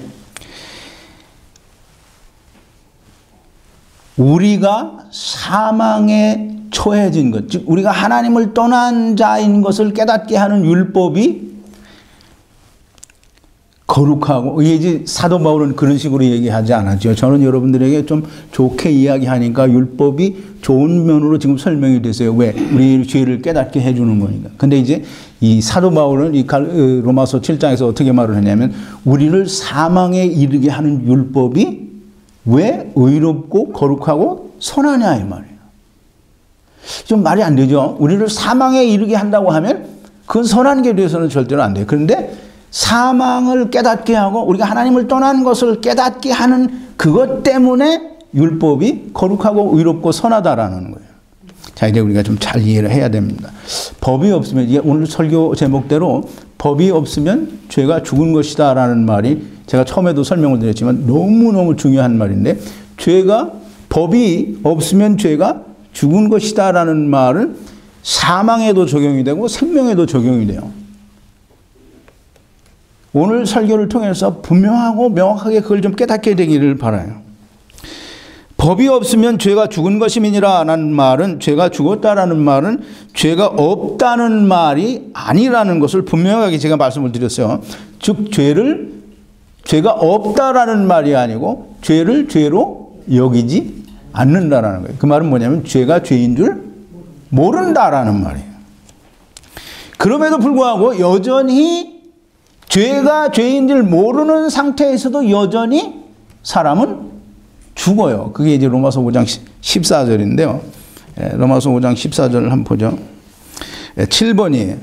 우리가 사망에 처해진 것, 즉 우리가 하나님을 떠난 자인 것을 깨닫게 하는 율법이 거룩하고, 이제 사도 바울은 그런 식으로 얘기하지 않았죠. 저는 여러분들에게 좀 좋게 이야기하니까 율법이 좋은 면으로 지금 설명이 됐어요. 왜? 우리 죄를 깨닫게 해주는 거니까. 근데 이제 이 사도 바울은 이 로마서 7장에서 어떻게 말을 했냐면 우리를 사망에 이르게 하는 율법이 왜 의롭고 거룩하고 선하냐 이 말이에요. 좀 말이 안 되죠. 우리를 사망에 이르게 한다고 하면 그건 선한 게 돼서는 절대로 안 돼요. 그런데 사망을 깨닫게 하고 우리가 하나님을 떠난 것을 깨닫게 하는 그것 때문에 율법이 거룩하고 의롭고 선하다라는 거예요. 자, 이제 우리가 좀 잘 이해를 해야 됩니다. 법이 없으면, 이게 오늘 설교 제목대로 법이 없으면 죄가 죽은 것이다 라는 말이 제가 처음에도 설명을 드렸지만 너무너무 중요한 말인데, 법이 없으면 죄가 죽은 것이다 라는 말은 사망에도 적용이 되고 생명에도 적용이 돼요. 오늘 설교를 통해서 분명하고 명확하게 그걸 좀 깨닫게 되기를 바라요. 법이 없으면 죄가 죽은 것임이니라 라는 말은, 죄가 죽었다라는 말은 죄가 없다는 말이 아니라는 것을 분명하게 제가 말씀을 드렸어요. 즉 죄가 없다라는 말이 아니고 죄를 죄로 여기지 않는다라는 거예요. 그 말은 뭐냐면 죄가 죄인 줄 모른다라는 말이에요. 그럼에도 불구하고 여전히 죄가 죄인 줄 모르는 상태에서도 여전히 사람은 죽어요. 그게 이제 로마서 5장 14절인데요. 로마서 5장 14절을 한번 보죠. 7번이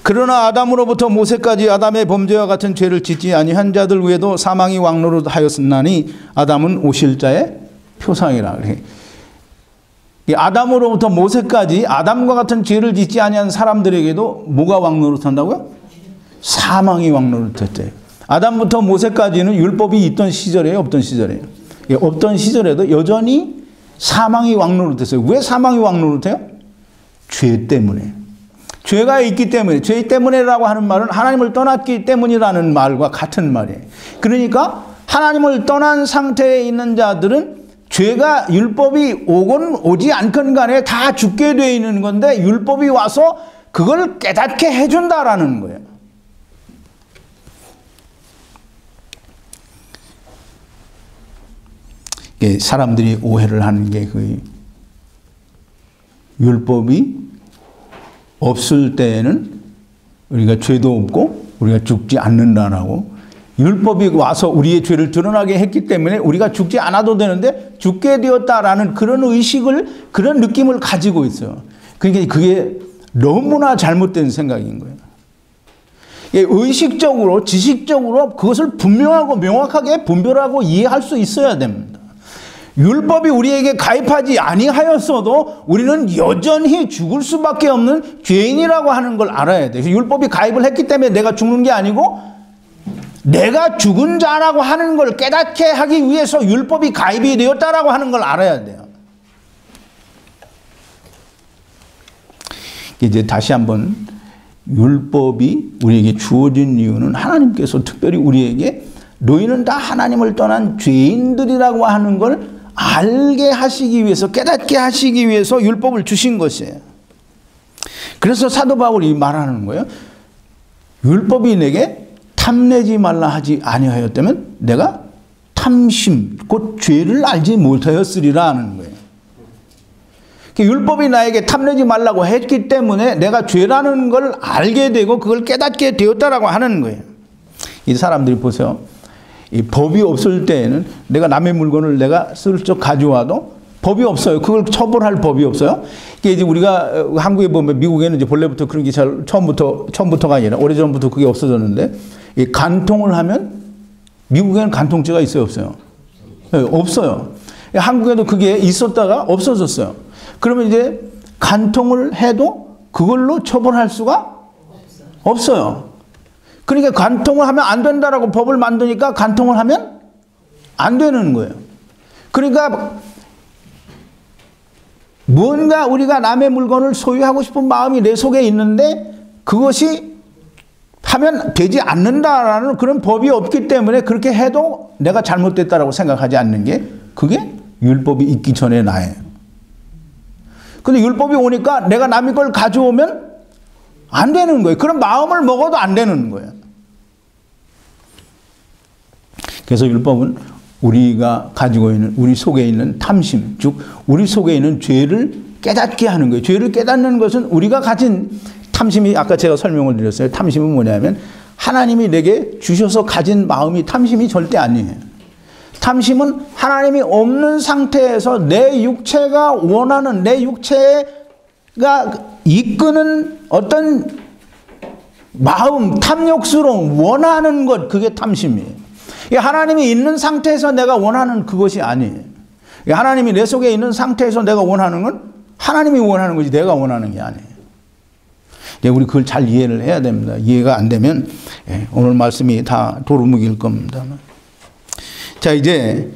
그러나 아담으로부터 모세까지 아담의 범죄와 같은 죄를 짓지 아니한 자들 외에도 사망이 왕노릇하였으나니 아담은 오실 자의 표상이라. 아담으로부터 모세까지 아담과 같은 죄를 짓지 아니한 사람들에게도 뭐가 왕노릇한다고요? 사망이 왕노릇했대요. 아담부터 모세까지는 율법이 있던 시절이에요, 없던 시절이에요? 없던 시절에도 여전히 사망이 왕노릇했어요. 왜 사망이 왕노릇해요? 죄 때문에. 죄가 있기 때문에. 죄 때문에라고 하는 말은 하나님을 떠났기 때문이라는 말과 같은 말이에요. 그러니까 하나님을 떠난 상태에 있는 자들은 죄가 율법이 오건 오지 않건 간에 다 죽게 되어 있는 건데 율법이 와서 그걸 깨닫게 해준다라는 거예요. 사람들이 오해를 하는 게 그 율법이 없을 때에는 우리가 죄도 없고 우리가 죽지 않는다라고, 율법이 와서 우리의 죄를 드러나게 했기 때문에 우리가 죽지 않아도 되는데 죽게 되었다라는 그런 의식을, 그런 느낌을 가지고 있어요. 그러니까 그게 너무나 잘못된 생각인 거예요. 의식적으로, 지식적으로 그것을 분명하고 명확하게 분별하고 이해할 수 있어야 됩니다. 율법이 우리에게 가입하지 아니하였어도 우리는 여전히 죽을 수밖에 없는 죄인이라고 하는 걸 알아야 돼요. 율법이 가입을 했기 때문에 내가 죽는 게 아니고 내가 죽은 자라고 하는 걸 깨닫게 하기 위해서 율법이 가입이 되었다라고 하는 걸 알아야 돼요. 이제 다시 한번 율법이 우리에게 주어진 이유는 하나님께서 특별히 우리에게 너희는 다 하나님을 떠난 죄인들이라고 하는 걸 알게 하시기 위해서, 깨닫게 하시기 위해서 율법을 주신 것이에요. 그래서 사도 바울이 말하는 거예요. 율법이 내게 탐내지 말라 하지 아니하였다면 내가 탐심, 곧 죄를 알지 못하였으리라 하는 거예요. 율법이 나에게 탐내지 말라고 했기 때문에 내가 죄라는 걸 알게 되고 그걸 깨닫게 되었다라고 하는 거예요. 이 사람들이 보세요. 이 법이 없을 때에는 내가 남의 물건을 내가 슬쩍 가져와도 법이 없어요. 그걸 처벌할 법이 없어요. 이게 이제 우리가 한국에 보면, 미국에는 이제 본래부터 그런 게 잘 처음부터가 아니라 오래전부터 그게 없어졌는데, 이 간통을 하면 미국에는 간통죄가 있어요, 없어요? 네, 없어요. 한국에도 그게 있었다가 없어졌어요. 그러면 이제 간통을 해도 그걸로 처벌할 수가 없어요. 그러니까 간통을 하면 안 된다라고 법을 만드니까 간통을 하면 안 되는 거예요. 그러니까 뭔가 우리가 남의 물건을 소유하고 싶은 마음이 내 속에 있는데 그것이 하면 되지 않는다라는 그런 법이 없기 때문에 그렇게 해도 내가 잘못됐다라고 생각하지 않는 게, 그게 율법이 있기 전에 나예요. 근데 율법이 오니까 내가 남의 걸 가져오면 안 되는 거예요. 그런 마음을 먹어도 안 되는 거예요. 그래서 율법은 우리가 가지고 있는, 우리 속에 있는 탐심, 즉 우리 속에 있는 죄를 깨닫게 하는 거예요. 죄를 깨닫는 것은 우리가 가진 탐심이, 아까 제가 설명을 드렸어요. 탐심은 뭐냐면 하나님이 내게 주셔서 가진 마음이 탐심이 절대 아니에요. 탐심은 하나님이 없는 상태에서 내 육체가 원하는, 내 육체가 이끄는 어떤 마음, 탐욕스러운 원하는 것, 그게 탐심이에요. 하나님이 있는 상태에서 내가 원하는 그것이 아니에요. 하나님이 내 속에 있는 상태에서 내가 원하는 건 하나님이 원하는 것이 내가 원하는 게 아니에요. 우리 그걸 잘 이해를 해야 됩니다. 이해가 안 되면 오늘 말씀이 다 도루묵일 겁니다. 자, 이제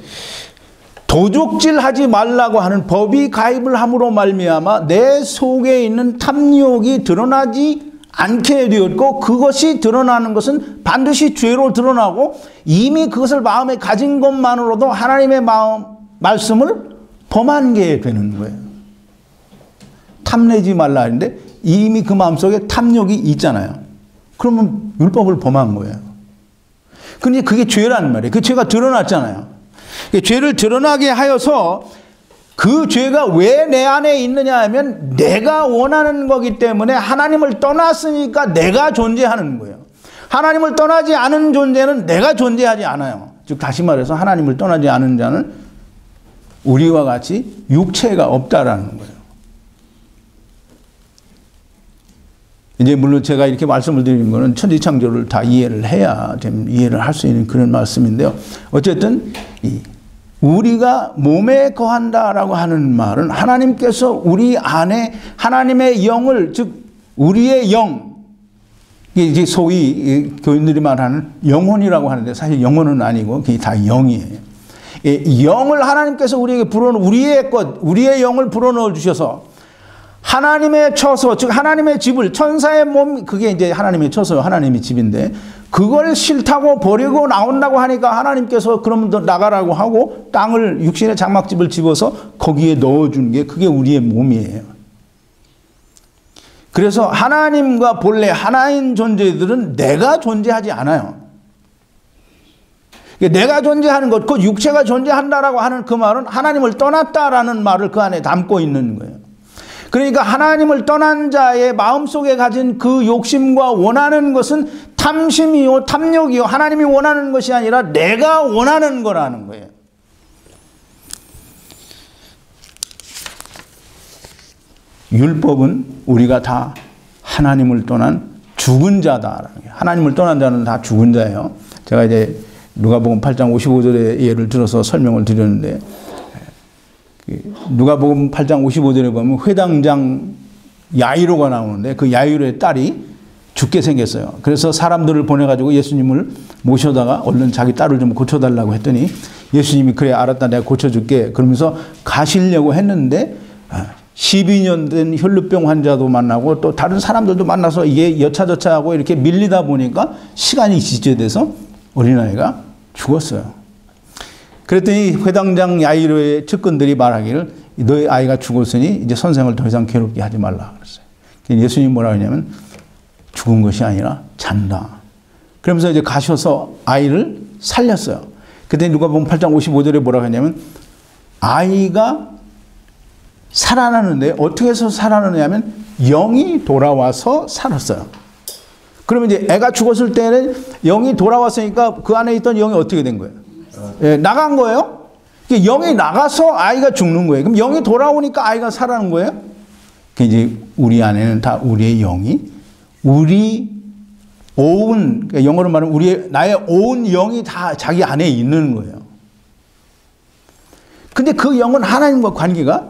도둑질하지 말라고 하는 법이 가입을 함으로 말미암아 내 속에 있는 탐욕이 드러나지 않게 되었고, 그것이 드러나는 것은 반드시 죄로 드러나고, 이미 그것을 마음에 가진 것만으로도 하나님의 말씀을 범한 게 되는 거예요. 탐내지 말라 하는데 이미 그 마음속에 탐욕이 있잖아요. 그러면 율법을 범한 거예요. 그런데 그게 죄라는 말이에요. 그 죄가 드러났잖아요. 죄를 드러나게 하여서 그 죄가 왜 내 안에 있느냐 하면 내가 원하는 거기 때문에 하나님을 떠났으니까 내가 존재하는 거예요. 하나님을 떠나지 않은 존재는 내가 존재하지 않아요. 즉 다시 말해서 하나님을 떠나지 않은 자는 우리와 같이 육체가 없다라는 거예요. 이제 물론 제가 이렇게 말씀을 드리는 것은 천지창조를 다 이해를 해야 이해를 할 수 있는 그런 말씀인데요. 어쨌든 우리가 몸에 거한다라고 하는 말은 하나님께서 우리 안에 하나님의 영을, 즉 우리의 영, 이게 소위 교인들이 말하는 영혼이라고 하는데 사실 영혼은 아니고 그게 다 영이에요. 영을 하나님께서 우리에게 우리의 것, 우리의 영을 불어넣어 주셔서 하나님의 처소, 즉 하나님의 집을, 천사의 몸, 그게 이제 하나님의 처소, 하나님의 집인데 그걸 싫다고 버리고 나온다고 하니까 하나님께서 그러면 더 나가라고 하고 땅을, 육신의 장막집을 집어서 거기에 넣어주는 게 그게 우리의 몸이에요. 그래서 하나님과 본래 하나인 존재들은 내가 존재하지 않아요. 내가 존재하는 것, 그 육체가 존재한다라고 하는 그 말은 하나님을 떠났다라는 말을 그 안에 담고 있는 거예요. 그러니까 하나님을 떠난 자의 마음속에 가진 그 욕심과 원하는 것은 탐심이요, 탐욕이요, 하나님이 원하는 것이 아니라 내가 원하는 거라는 거예요. 율법은 우리가 다 하나님을 떠난 죽은 자다라는 거예요. 하나님을 떠난 자는 다 죽은 자예요. 제가 이제 누가복음 8장 55절의 예를 들어서 설명을 드렸는데, 누가복음 8장 55절에 보면 회당장 야이로가 나오는데 그 야이로의 딸이 죽게 생겼어요. 그래서 사람들을 보내가지고 예수님을 모셔다가 얼른 자기 딸을 좀 고쳐달라고 했더니 예수님이 그래 알았다 내가 고쳐줄게 그러면서 가시려고 했는데 12년 된 혈루병 환자도 만나고 또 다른 사람들도 만나서 이게 여차저차하고 이렇게 밀리다 보니까 시간이 지체돼서 어린아이가 죽었어요. 그랬더니 회당장 야이로의 측근들이 말하기를 너의 아이가 죽었으니 이제 선생을 더 이상 괴롭게 하지 말라 그랬어요. 예수님이 뭐라 하냐면 죽은 것이 아니라 잔다. 그러면서 이제 가셔서 아이를 살렸어요. 그때 누가복음 8장 55절에 뭐라고 하냐면 아이가 살아나는데 어떻게 해서 살아나냐면 영이 돌아와서 살았어요. 그러면 이제 애가 죽었을 때는 영이 돌아왔으니까 그 안에 있던 영이 어떻게 된 거예요? 예, 나간 거예요. 영이 나가서 아이가 죽는 거예요. 그럼 영이 돌아오니까 아이가 살아나는 거예요. 이제 우리 안에는 다 우리의 영이 우리 오은, 영어로 말하면 나의 오은 영이 다 자기 안에 있는 거예요. 근데 그 영은 하나님과 관계가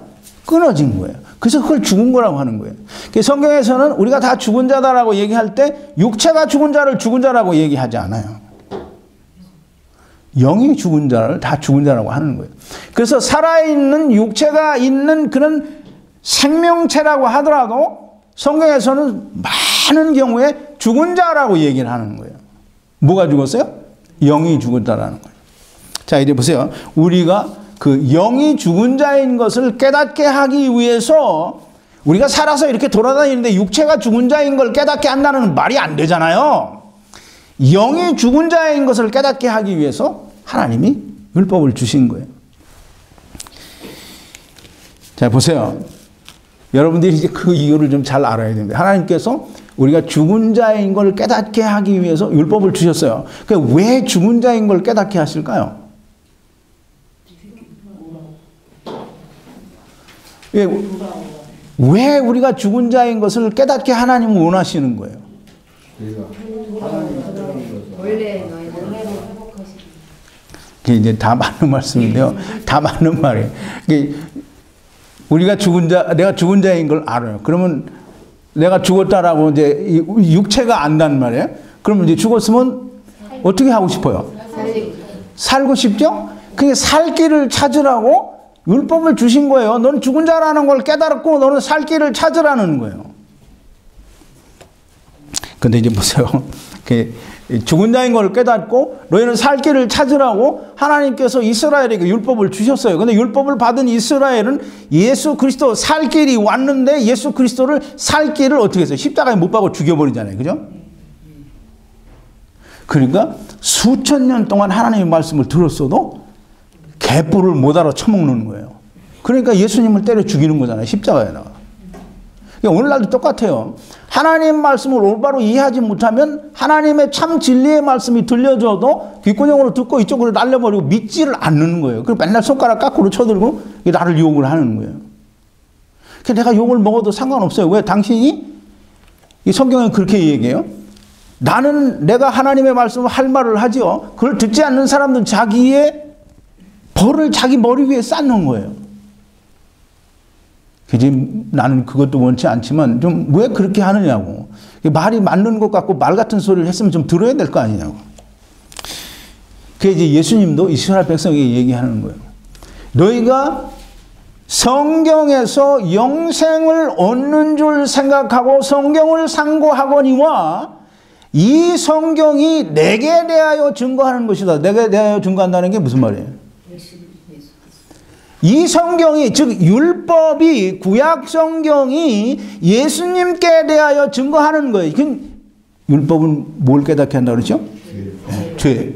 끊어진 거예요. 그래서 그걸 죽은 거라고 하는 거예요. 성경에서는 우리가 다 죽은 자다라고 얘기할 때 육체가 죽은 자를 죽은 자라고 얘기하지 않아요. 영이 죽은 자를 다 죽은 자라고 하는 거예요. 그래서 살아있는 육체가 있는 그런 생명체라고 하더라도 성경에서는 많은 경우에 죽은 자라고 얘기를 하는 거예요. 뭐가 죽었어요? 영이 죽었다라는 거예요. 자, 이제 보세요. 우리가 그 영이 죽은 자인 것을 깨닫게 하기 위해서 우리가 살아서 이렇게 돌아다니는데 육체가 죽은 자인 걸 깨닫게 한다는 말이 안 되잖아요. 영이 죽은 자인 것을 깨닫게 하기 위해서 하나님이 율법을 주신 거예요. 자, 보세요. 여러분들이 이제 그 이유를 좀 잘 알아야 됩니다. 하나님께서 우리가 죽은 자인 걸 깨닫게 하기 위해서 율법을 주셨어요. 그러니까 왜 죽은 자인 걸 깨닫게 하실까요? 왜 우리가 죽은 자인 것을 깨닫게 하나님은 원하시는 거예요? 그게 이제 다 맞는 말씀인데요. 다 맞는 말이에요. 우리가 내가 죽은 자인 걸 알아요. 그러면 내가 죽었다라고 이제 육체가 안단 말이에요. 그러면 이제 죽었으면 어떻게 하고 싶어요? 살고 싶죠? 그게 살 길을 찾으라고 율법을 주신 거예요. 너는 죽은 자라는 걸 깨달았고 너는 살 길을 찾으라는 거예요. 근데 이제 보세요. 죽은 자인 걸 깨닫고 너희는 살 길을 찾으라고 하나님께서 이스라엘에게 율법을 주셨어요. 근데 율법을 받은 이스라엘은 예수 그리스도 살 길이 왔는데 예수 그리스도를 살 길을 어떻게 했어요? 십자가에 못 박아 죽여버리잖아요. 그죠? 그러니까 수천 년 동안 하나님의 말씀을 들었어도 개뿔을 못 알아 처먹는 거예요. 그러니까 예수님을 때려 죽이는 거잖아요. 십자가에 나가. 오늘날도 똑같아요. 하나님 말씀을 올바로 이해하지 못하면 하나님의 참 진리의 말씀이 들려줘도 귓구녕으로 듣고 이쪽으로 날려버리고 믿지를 않는 거예요. 그리고 맨날 손가락 까꾸로 쳐들고 나를 욕을 하는 거예요. 내가 욕을 먹어도 상관없어요. 왜? 당신이 이 성경에 그렇게 얘기해요. 내가 하나님의 말씀을 할 말을 하지요. 그걸 듣지 않는 사람들은 자기의 벌을 자기 머리 위에 쌓는 거예요. 나는 그것도 원치 않지만 좀 왜 그렇게 하느냐고. 말이 맞는 것 같고 말 같은 소리를 했으면 좀 들어야 될 거 아니냐고. 그게 이제 예수님도 이스라엘 백성에게 얘기하는 거예요. 너희가 성경에서 영생을 얻는 줄 생각하고 성경을 상고하거니와 이 성경이 내게 대하여 증거하는 것이다. 내게 대하여 증거한다는 게 무슨 말이에요? 이 성경이, 즉 율법이, 구약 성경이 예수님께 대하여 증거하는 거예요. 율법은 뭘 깨닫게 한다고 그러죠?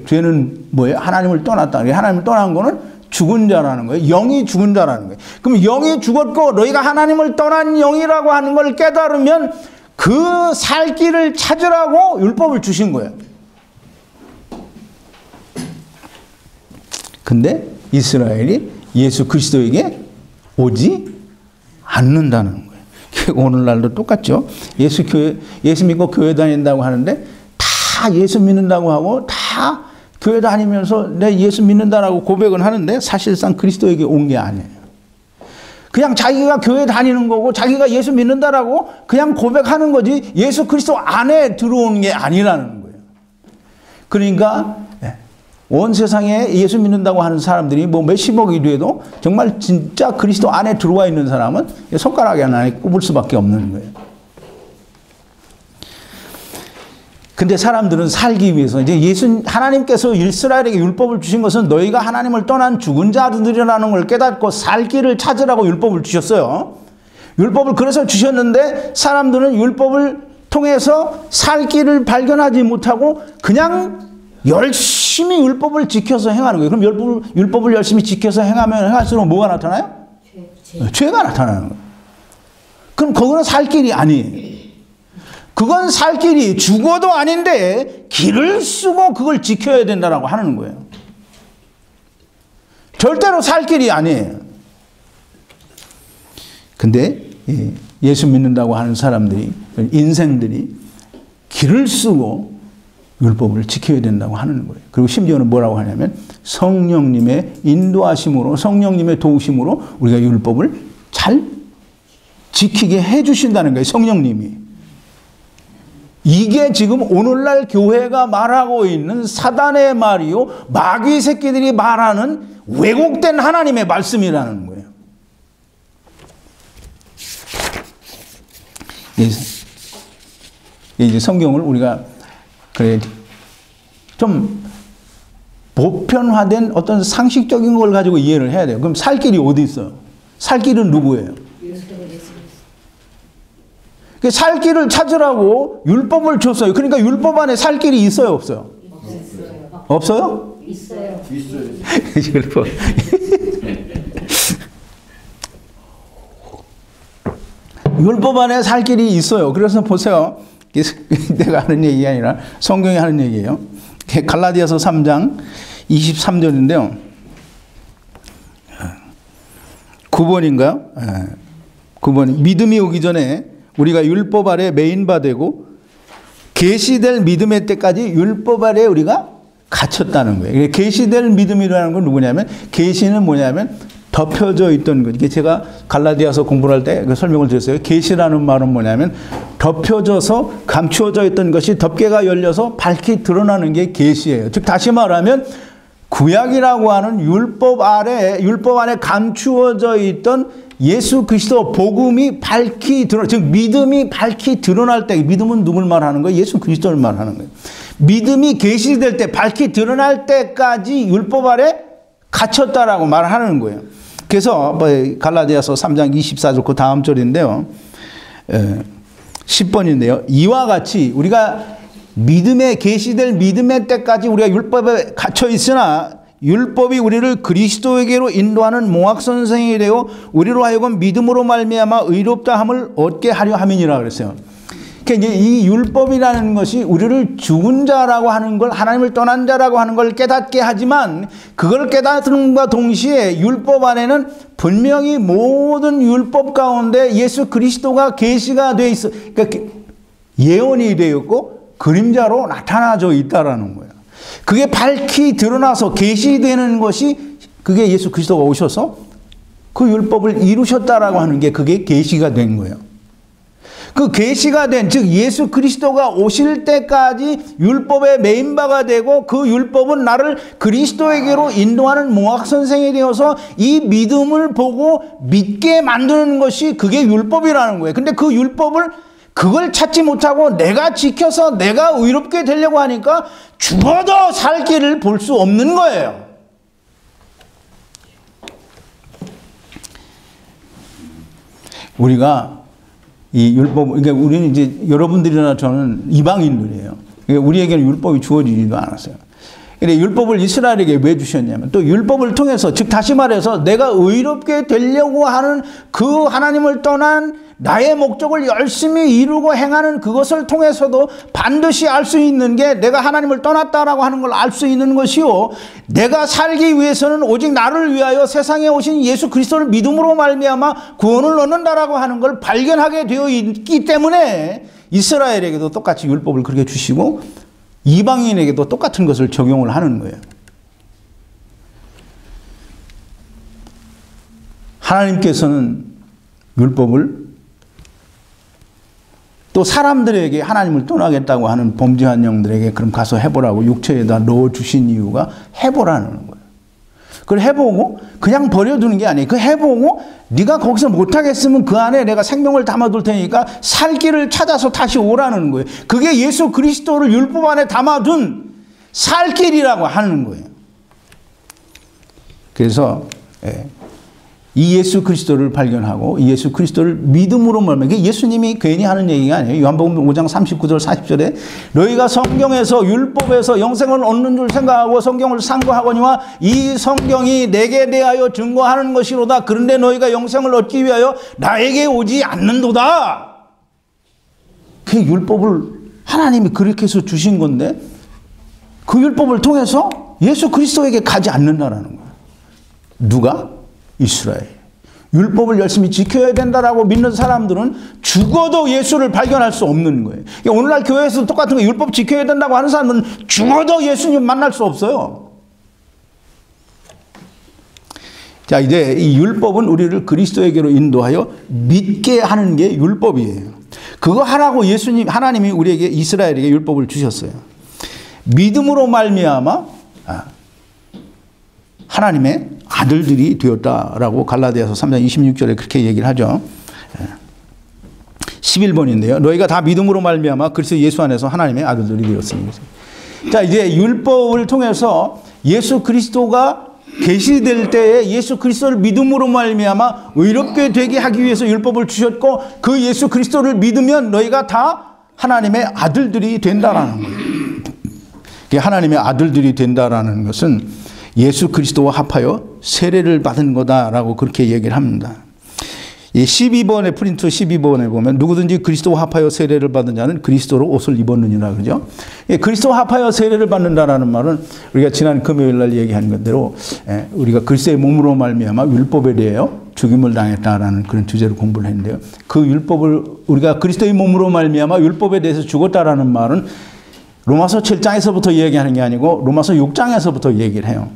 죄는 뭐예요? 하나님을 떠났다. 하나님을 떠난 거는 죽은 자라는 거예요. 영이 죽은 자라는 거예요. 그럼 영이 죽었고 너희가 하나님을 떠난 영이라고 하는 걸 깨달으면 그 살 길을 찾으라고 율법을 주신 거예요. 근데 이스라엘이 예수 그리스도에게 오지 않는다는 거예요. 오늘날도 똑같죠. 예수 믿고 교회 다닌다고 하는데 다 예수 믿는다고 하고 다 교회 다니면서 내 예수 믿는다라고 고백은 하는데 사실상 그리스도에게 온 게 아니에요. 그냥 자기가 교회 다니는 거고 자기가 예수 믿는다라고 그냥 고백하는 거지 예수 그리스도 안에 들어온 게 아니라는 거예요. 그러니까 온 세상에 예수 믿는다고 하는 사람들이 뭐 몇십억이 돼도 정말 진짜 그리스도 안에 들어와 있는 사람은 손가락에 하나에 꼽을 수밖에 없는 거예요. 근데 사람들은 살기 위해서 이제 하나님께서 이스라엘에게 율법을 주신 것은 너희가 하나님을 떠난 죽은 자들이라는 걸 깨닫고 살 길을 찾으라고 율법을 주셨어요. 율법을 그래서 주셨는데 사람들은 율법을 통해서 살 길을 발견하지 못하고 그냥 열심히 율법을 지켜서 행하는 거예요. 그럼 율법을 열심히 지켜서 행하면 행할수록 뭐가 나타나요? 죄가 나타나는 거예요. 그럼 그거는 살 길이 아니에요. 그건 살 길이 죽어도 아닌데 길을 쓰고 그걸 지켜야 된다고 하는 거예요. 절대로 살 길이 아니에요. 근데 예수 믿는다고 하는 사람들이, 인생들이 길을 쓰고 율법을 지켜야 된다고 하는 거예요. 그리고 심지어는 뭐라고 하냐면 성령님의 인도하심으로, 성령님의 도우심으로 우리가 율법을 잘 지키게 해주신다는 거예요. 성령님이. 이게 지금 오늘날 교회가 말하고 있는 사단의 말이요, 마귀 새끼들이 말하는 왜곡된 하나님의 말씀이라는 거예요. 이제 성경을 우리가 그래 좀 보편화된 어떤 상식적인 걸 가지고 이해를 해야 돼요. 그럼 살 길이 어디 있어요? 살 길은 누구예요? 살 길을 찾으라고 율법을 줬어요. 그러니까 율법 안에 살 길이 있어요, 없어요? 없어요? 있어요. 율법. 율법 안에 살 길이 있어요. 그래서 보세요. 내가 하는 얘기가 아니라 성경이 하는 얘기예요. 갈라디아서 3장 23절인데요. 9번인가요? 9번. 믿음이 오기 전에 우리가 율법 아래 매인바 되고 계시될 믿음의 때까지 율법 아래 우리가 갇혔다는 거예요. 계시될 믿음이라는 건 누구냐면, 계시는 뭐냐면 덮여져 있던 것. 이게 제가 갈라디아서 공부를 할 때 그 설명을 드렸어요. 계시라는 말은 뭐냐면 덮여져서 감추어져 있던 것이 덮개가 열려서 밝히 드러나는 게 계시예요. 즉 다시 말하면 구약이라고 하는 율법 안에 감추어져 있던 예수 그리스도 복음이 밝히 즉 믿음이 밝히 드러날 때, 믿음은 누굴 말하는 거예요? 예수 그리스도를 말하는 거예요. 믿음이 계시될 때, 밝히 드러날 때까지 율법 아래 갇혔다라고 말하는 거예요. 그래서 갈라디아서 3장 24절 그 다음 절인데요. 10번인데요. 이와 같이 우리가 믿음에 계시될 믿음의 때까지 우리가 율법에 갇혀 있으나 율법이 우리를 그리스도에게로 인도하는 몽학선생이 되어 우리로 하여금 믿음으로 말미암아 의롭다함을 얻게 하려 함이니라 그랬어요. 그러니까 이제 이 율법이라는 것이 우리를 죽은 자라고 하는 걸, 하나님을 떠난 자라고 하는 걸 깨닫게 하지만, 그걸 깨닫는과 동시에 율법 안에는 분명히 모든 율법 가운데 예수 그리스도가 계시가 돼 있어. 그러니까 예언이 되었고 그림자로 나타나져 있다라는 거예요. 그게 밝히 드러나서 계시되는 것이, 그게 예수 그리스도가 오셔서 그 율법을 이루셨다라고 하는 게, 그게 계시가 된 거예요. 그 계시가 된, 즉 예수 그리스도가 오실 때까지 율법의 메인바가 되고, 그 율법은 나를 그리스도에게로 인도하는 몽학선생이 되어서 이 믿음을 보고 믿게 만드는 것이, 그게 율법이라는 거예요. 근데 그 율법을, 그걸 찾지 못하고 내가 지켜서 내가 의롭게 되려고 하니까 죽어도 살 길을 볼 수 없는 거예요. 우리가 이 율법, 그러니까 우리는 이제 여러분들이나 저는 이방인들이에요. 그러니까 우리에게는 율법이 주어지지도 않았어요. 근데 율법을 이스라엘에게 왜 주셨냐면, 또 율법을 통해서, 즉 다시 말해서 내가 의롭게 되려고 하는 그 하나님을 떠난 나의 목적을 열심히 이루고 행하는 그것을 통해서도 반드시 알 수 있는 게, 내가 하나님을 떠났다라고 하는 걸 알 수 있는 것이요, 내가 살기 위해서는 오직 나를 위하여 세상에 오신 예수 그리스도를 믿음으로 말미암아 구원을 얻는다라고 하는 걸 발견하게 되어 있기 때문에 이스라엘에게도 똑같이 율법을 그렇게 주시고 이방인에게도 똑같은 것을 적용을 하는 거예요. 하나님께서는 율법을 또 사람들에게, 하나님을 떠나겠다고 하는 범죄한 영들에게 그럼 가서 해보라고 육체에다 넣어주신 이유가 해보라는 거예요. 그걸 해보고 그냥 버려두는 게 아니에요. 그 해보고 네가 거기서 못하겠으면 그 안에 내가 생명을 담아둘 테니까 살 길을 찾아서 다시 오라는 거예요. 그게 예수 그리스도를 율법 안에 담아둔 살 길이라고 하는 거예요. 그래서 이 예수 그리스도를 발견하고 이 예수 그리스도를 믿음으로 말미암아, 예수님이 괜히 하는 얘기가 아니에요. 요한복음 5장 39절 40절에 너희가 성경에서 율법에서 영생을 얻는 줄 생각하고 성경을 상고하거니와 이 성경이 내게 대하여 증거하는 것이로다. 그런데 너희가 영생을 얻기 위하여 나에게 오지 않는도다. 그 율법을 하나님이 그렇게 해서 주신 건데, 그 율법을 통해서 예수 그리스도에게 가지 않는다라는 거예요. 누가? 이스라엘. 율법을 열심히 지켜야 된다라고 믿는 사람들은 죽어도 예수를 발견할 수 없는 거예요. 그러니까 오늘날 교회에서 똑같은 거, 율법 지켜야 된다고 하는 사람은 죽어도 예수님 만날 수 없어요. 자, 이제 이 율법은 우리를 그리스도에게로 인도하여 믿게 하는 게 율법이에요. 그거 하라고 예수님, 하나님이 우리에게, 이스라엘에게 율법을 주셨어요. 믿음으로 말미암아 하나님의 아들들이 되었다라고 갈라디아서 3장 26절에 그렇게 얘기를 하죠. 11번인데요. 너희가 다 믿음으로 말미암아 그리스도 예수 안에서 하나님의 아들들이 되었으니. 자, 이제 율법을 통해서 예수 그리스도가 계시될 때에 예수 그리스도를 믿음으로 말미암아 의롭게 되게 하기 위해서 율법을 주셨고, 그 예수 그리스도를 믿으면 너희가 다 하나님의 아들들이 된다라는 거예요. 하나님의 아들들이 된다라는 것은 예수 그리스도와 합하여 세례를 받은 거다라고 그렇게 얘기를 합니다. 이 12번에, 프린트 12번에 보면 누구든지 그리스도와 합하여 세례를 받은 자는 그리스도로 옷을 입었느니라 그러죠. 그리스도와 합하여 세례를 받는다라는 말은 우리가 지난 금요일 날 얘기한 것대로 우리가 그리스도의 몸으로 말미암아 율법에 대하여 죽임을 당했다라는 그런 주제로 공부를 했는데요. 그 율법을, 우리가 그리스도의 몸으로 말미암아 율법에 대해서 죽었다라는 말은 로마서 7장에서부터 얘기하는 게 아니고 로마서 6장에서부터 얘기를 해요.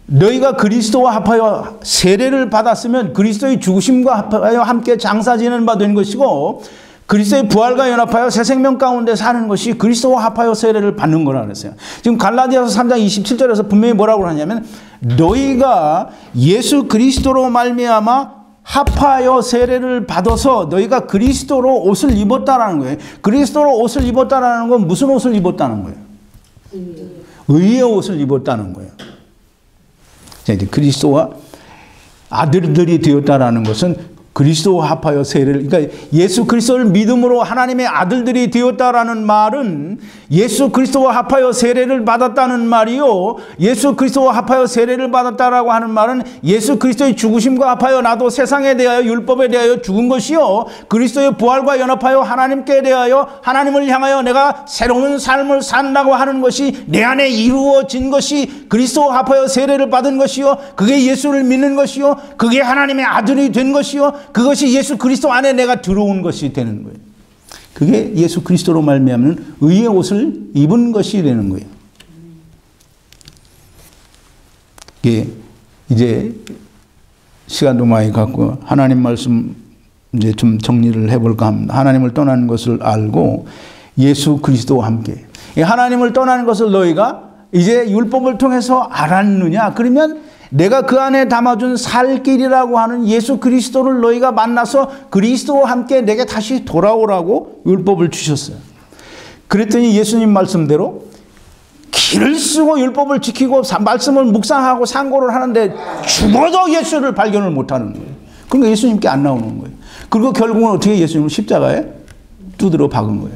너희가 그리스도와 합하여 세례를 받았으면 그리스도의 죽으심과 합하여 함께 장사지는 바 된 것이고, 그리스도의 부활과 연합하여 새 생명 가운데 사는 것이 그리스도와 합하여 세례를 받는 거라 그랬어요. 지금 갈라디아서 3장 27절에서 분명히 뭐라고 하냐면, 너희가 예수 그리스도로 말미암아 합하여 세례를 받아서 너희가 그리스도로 옷을 입었다라는 거예요. 그리스도로 옷을 입었다라는 건 무슨 옷을 입었다는 거예요? 의의 옷을 입었다는 거예요. 이제 그리스도와 아들들이 되었다라는 것은 그리스도와 합하여 세례를, 그러니까 예수 그리스도를 믿음으로 하나님의 아들들이 되었다라는 말은 예수 그리스도와 합하여 세례를 받았다는 말이요, 예수 그리스도와 합하여 세례를 받았다라고 하는 말은 예수 그리스도의 죽으심과 합하여 나도 세상에 대하여 율법에 대하여 죽은 것이요, 그리스도의 부활과 연합하여 하나님께 대하여 하나님을 향하여 내가 새로운 삶을 산다고 하는 것이 내 안에 이루어진 것이 그리스도와 합하여 세례를 받은 것이요, 그게 예수를 믿는 것이요, 그게 하나님의 아들이 된 것이요, 그것이 예수 그리스도 안에 내가 들어온 것이 되는 거예요. 그게 예수 그리스도로 말미암는 의의 옷을 입은 것이 되는 거예요. 이게 이제 시간도 많이 갖고 하나님 말씀 이제 좀 정리를 해볼까 합니다. 하나님을 떠나는 것을 알고 예수 그리스도와 함께, 하나님을 떠나는 것을 너희가 이제 율법을 통해서 알았느냐? 그러면 내가 그 안에 담아준 살 길이라고 하는 예수 그리스도를 너희가 만나서 그리스도와 함께 내게 다시 돌아오라고 율법을 주셨어요. 그랬더니 예수님 말씀대로 길을 쓰고 율법을 지키고 말씀을 묵상하고 상고를 하는데 죽어도 예수를 발견을 못하는 거예요. 그러니까 예수님께 안 나오는 거예요. 그리고 결국은 어떻게 예수님을 십자가에 두드려 박은 거예요.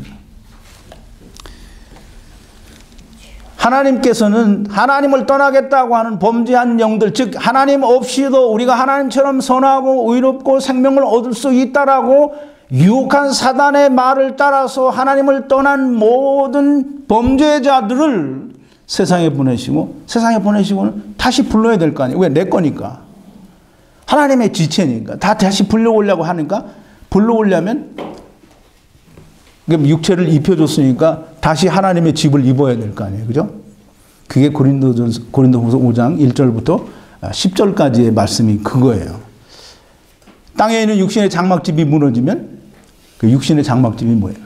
하나님께서는 하나님을 떠나겠다고 하는 범죄한 영들, 즉 하나님 없이도 우리가 하나님처럼 선하고 의롭고 생명을 얻을 수 있다라고 유혹한 사단의 말을 따라서 하나님을 떠난 모든 범죄자들을 세상에 보내시고는 다시 불러야 될 거 아니에요. 왜? 내 거니까. 하나님의 지체니까. 다 다시 불러오려고 하니까, 불러오려면 육체를 입혀줬으니까 다시 하나님의 집을 입어야 될 거 아니에요. 그죠? 그게 고린도후서 5장 1절부터 10절까지의 말씀이 그거예요. 땅에 있는 육신의 장막집이 무너지면 그 육신의 장막집이 뭐예요?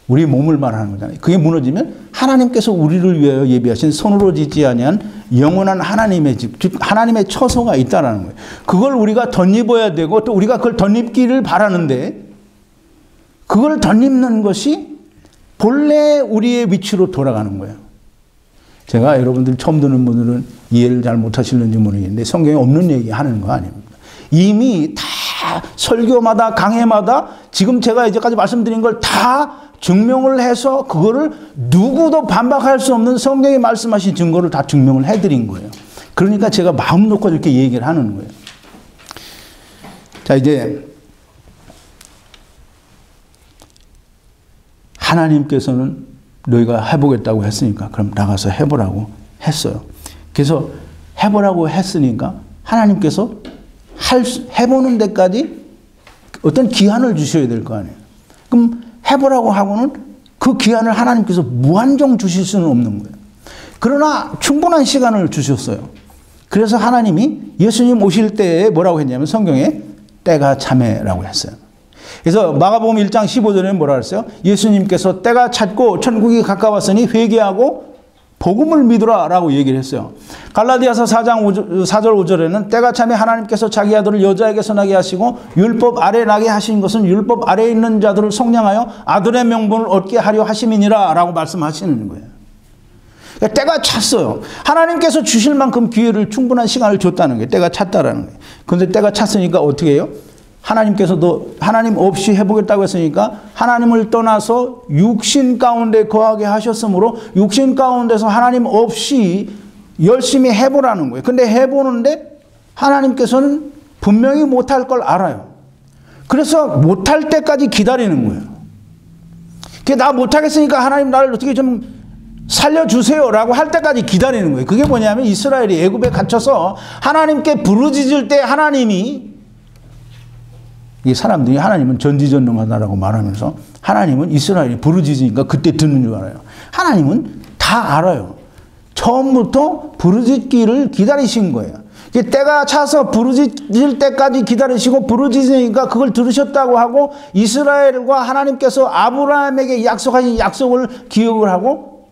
우리 몸을 말하는 거잖아요. 그게 무너지면 하나님께서 우리를 위하여 예비하신 손으로 짓지 아니한 영원한 하나님의 집, 즉 하나님의 처소가 있다라는 거예요. 그걸 우리가 덧입어야 되고 또 우리가 그걸 덧입기를 바라는데, 그걸 덧입는 것이 본래 우리의 위치로 돌아가는 거예요. 제가 여러분들 처음 듣는 분들은 이해를 잘 못하시는지 모르겠는데 성경에 없는 얘기 하는 거 아닙니다. 이미 다 설교마다 강해마다 지금 제가 이제까지 말씀드린 걸 다 증명을 해서 그거를 누구도 반박할 수 없는 성경에 말씀하신 증거를 다 증명을 해드린 거예요. 그러니까 제가 마음 놓고 이렇게 얘기를 하는 거예요. 자, 이제 하나님께서는 너희가 해보겠다고 했으니까 그럼 나가서 해보라고 했어요. 그래서 해보라고 했으니까 하나님께서 해보는 데까지 어떤 기한을 주셔야 될 거 아니에요. 그럼 해보라고 하고는 그 기한을 하나님께서 무한정 주실 수는 없는 거예요. 그러나 충분한 시간을 주셨어요. 그래서 하나님이 예수님 오실 때에 뭐라고 했냐면 성경에 때가 참해라고 했어요. 그래서 마가복음 1장 15절에 뭐라 그랬어요? 예수님께서 때가 찼고 천국이 가까웠으니 회개하고 복음을 믿으라 라고 얘기를 했어요. 갈라디아서 4장 4절 5절에는 때가 참에 하나님께서 자기 아들을 여자에게서 나게 하시고 율법 아래 나게 하신 것은 율법 아래에 있는 자들을 속량하여 아들의 명분을 얻게 하려 하심이니라 라고 말씀하시는 거예요. 그러니까 때가 찼어요. 하나님께서 주실 만큼 기회를, 충분한 시간을 줬다는 거예요. 때가 찼다라는 거예요. 그런데 때가 찼으니까 어떻게 해요? 하나님께서도 하나님 없이 해보겠다고 했으니까 하나님을 떠나서 육신 가운데 거하게 하셨으므로 육신 가운데서 하나님 없이 열심히 해보라는 거예요. 근데 해보는데 하나님께서는 분명히 못할 걸 알아요. 그래서 못할 때까지 기다리는 거예요. 나 못하겠으니까 하나님 나를 어떻게 좀 살려주세요 라고 할 때까지 기다리는 거예요. 그게 뭐냐면 이스라엘이 애굽에 갇혀서 하나님께 부르짖을 때 하나님이, 이 사람들이 하나님은 전지전능하다라고 말하면서 하나님은 이스라엘이 부르짖으니까 그때 듣는 줄 알아요. 하나님은 다 알아요. 처음부터 부르짖기를 기다리신 거예요. 때가 차서 부르짖을 때까지 기다리시고 부르짖으니까 그걸 들으셨다고 하고 이스라엘과 하나님께서 아브라함에게 약속하신 약속을 기억을 하고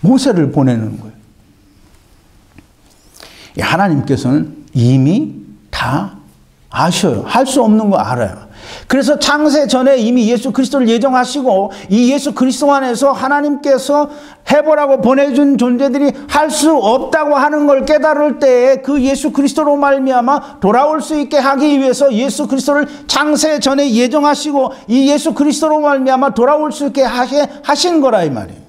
모세를 보내는 거예요. 하나님께서는 이미 다 아셔요. 할 수 없는 거 알아요. 그래서 창세 전에 이미 예수 그리스도를 예정하시고 이 예수 그리스도 안에서 하나님께서 해보라고 보내준 존재들이 할 수 없다고 하는 걸 깨달을 때에 그 예수 그리스도로 말미암아 돌아올 수 있게 하기 위해서 예수 그리스도를 창세 전에 예정하시고 이 예수 그리스도로 말미암아 돌아올 수 있게 하신 거라 이 말이에요.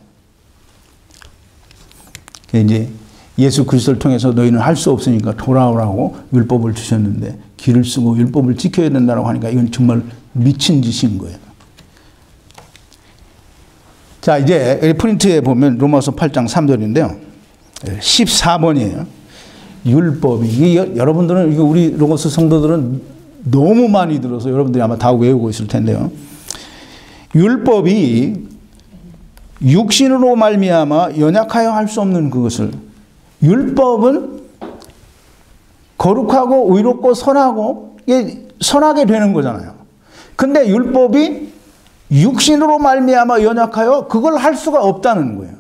이제 예수 그리스도를 통해서 너희는 할 수 없으니까 돌아오라고 율법을 주셨는데 길을 쓰고 율법을 지켜야 된다고 하니까 이건 정말 미친 짓인 거예요. 자, 이제 프린트에 보면 로마서 8장 3절인데요. 14번이에요. 율법이. 이게 여러분들은, 이게 우리 로고스 성도들은 너무 많이 들어서 여러분들이 아마 다 외우고 있을 텐데요. 율법이 육신으로 말미암아 연약하여 할 수 없는 그것을, 율법은 거룩하고 의롭고 선하고 선하게 되는 거잖아요. 근데 율법이 육신으로 말미암아 연약하여 그걸 할 수가 없다는 거예요.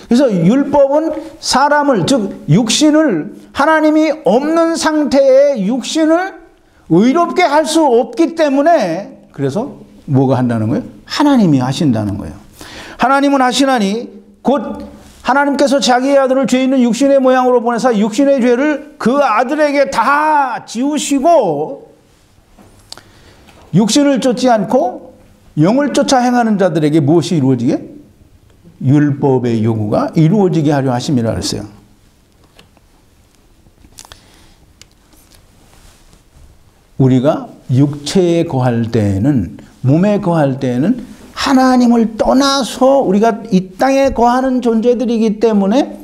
그래서 율법은 사람을, 즉 육신을, 하나님이 없는 상태의 육신을 의롭게 할 수 없기 때문에, 그래서 뭐가 한다는 거예요? 하나님이 하신다는 거예요. 하나님은 하시나니 곧 하나님께서 자기의 아들을 죄 있는 육신의 모양으로 보내사 육신의 죄를 그 아들에게 다 지우시고 육신을 쫓지 않고 영을 쫓아 행하는 자들에게 무엇이 이루어지게? 율법의 요구가 이루어지게 하려 하심이라 그랬어요. 우리가 육체에 거할 때에는, 몸에 거할 때에는 하나님을 떠나서 우리가 이 땅에 거하는 존재들이기 때문에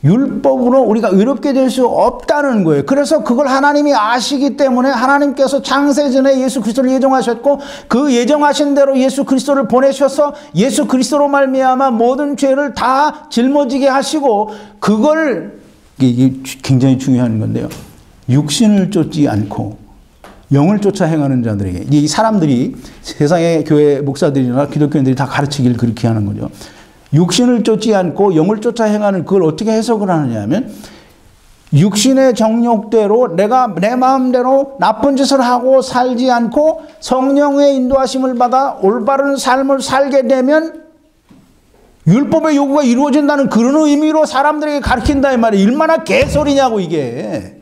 율법으로 우리가 의롭게 될 수 없다는 거예요. 그래서 그걸 하나님이 아시기 때문에 하나님께서 창세전에 예수 그리스도를 예정하셨고 그 예정하신 대로 예수 그리스도를 보내셔서 예수 그리스도로 말미암아 모든 죄를 다 짊어지게 하시고, 그걸, 이게 굉장히 중요한 건데요, 육신을 쫓지 않고 영을 쫓아 행하는 자들에게, 이 사람들이 세상의 교회 목사들이나 기독교인들이 다 가르치기를 그렇게 하는 거죠. 육신을 쫓지 않고 영을 쫓아 행하는, 그걸 어떻게 해석을 하느냐 하면, 육신의 정욕대로 내가 내 마음대로 나쁜 짓을 하고 살지 않고 성령의 인도하심을 받아 올바른 삶을 살게 되면 율법의 요구가 이루어진다는 그런 의미로 사람들에게 가르친다 이 말이에요. 얼마나 개소리냐고 이게.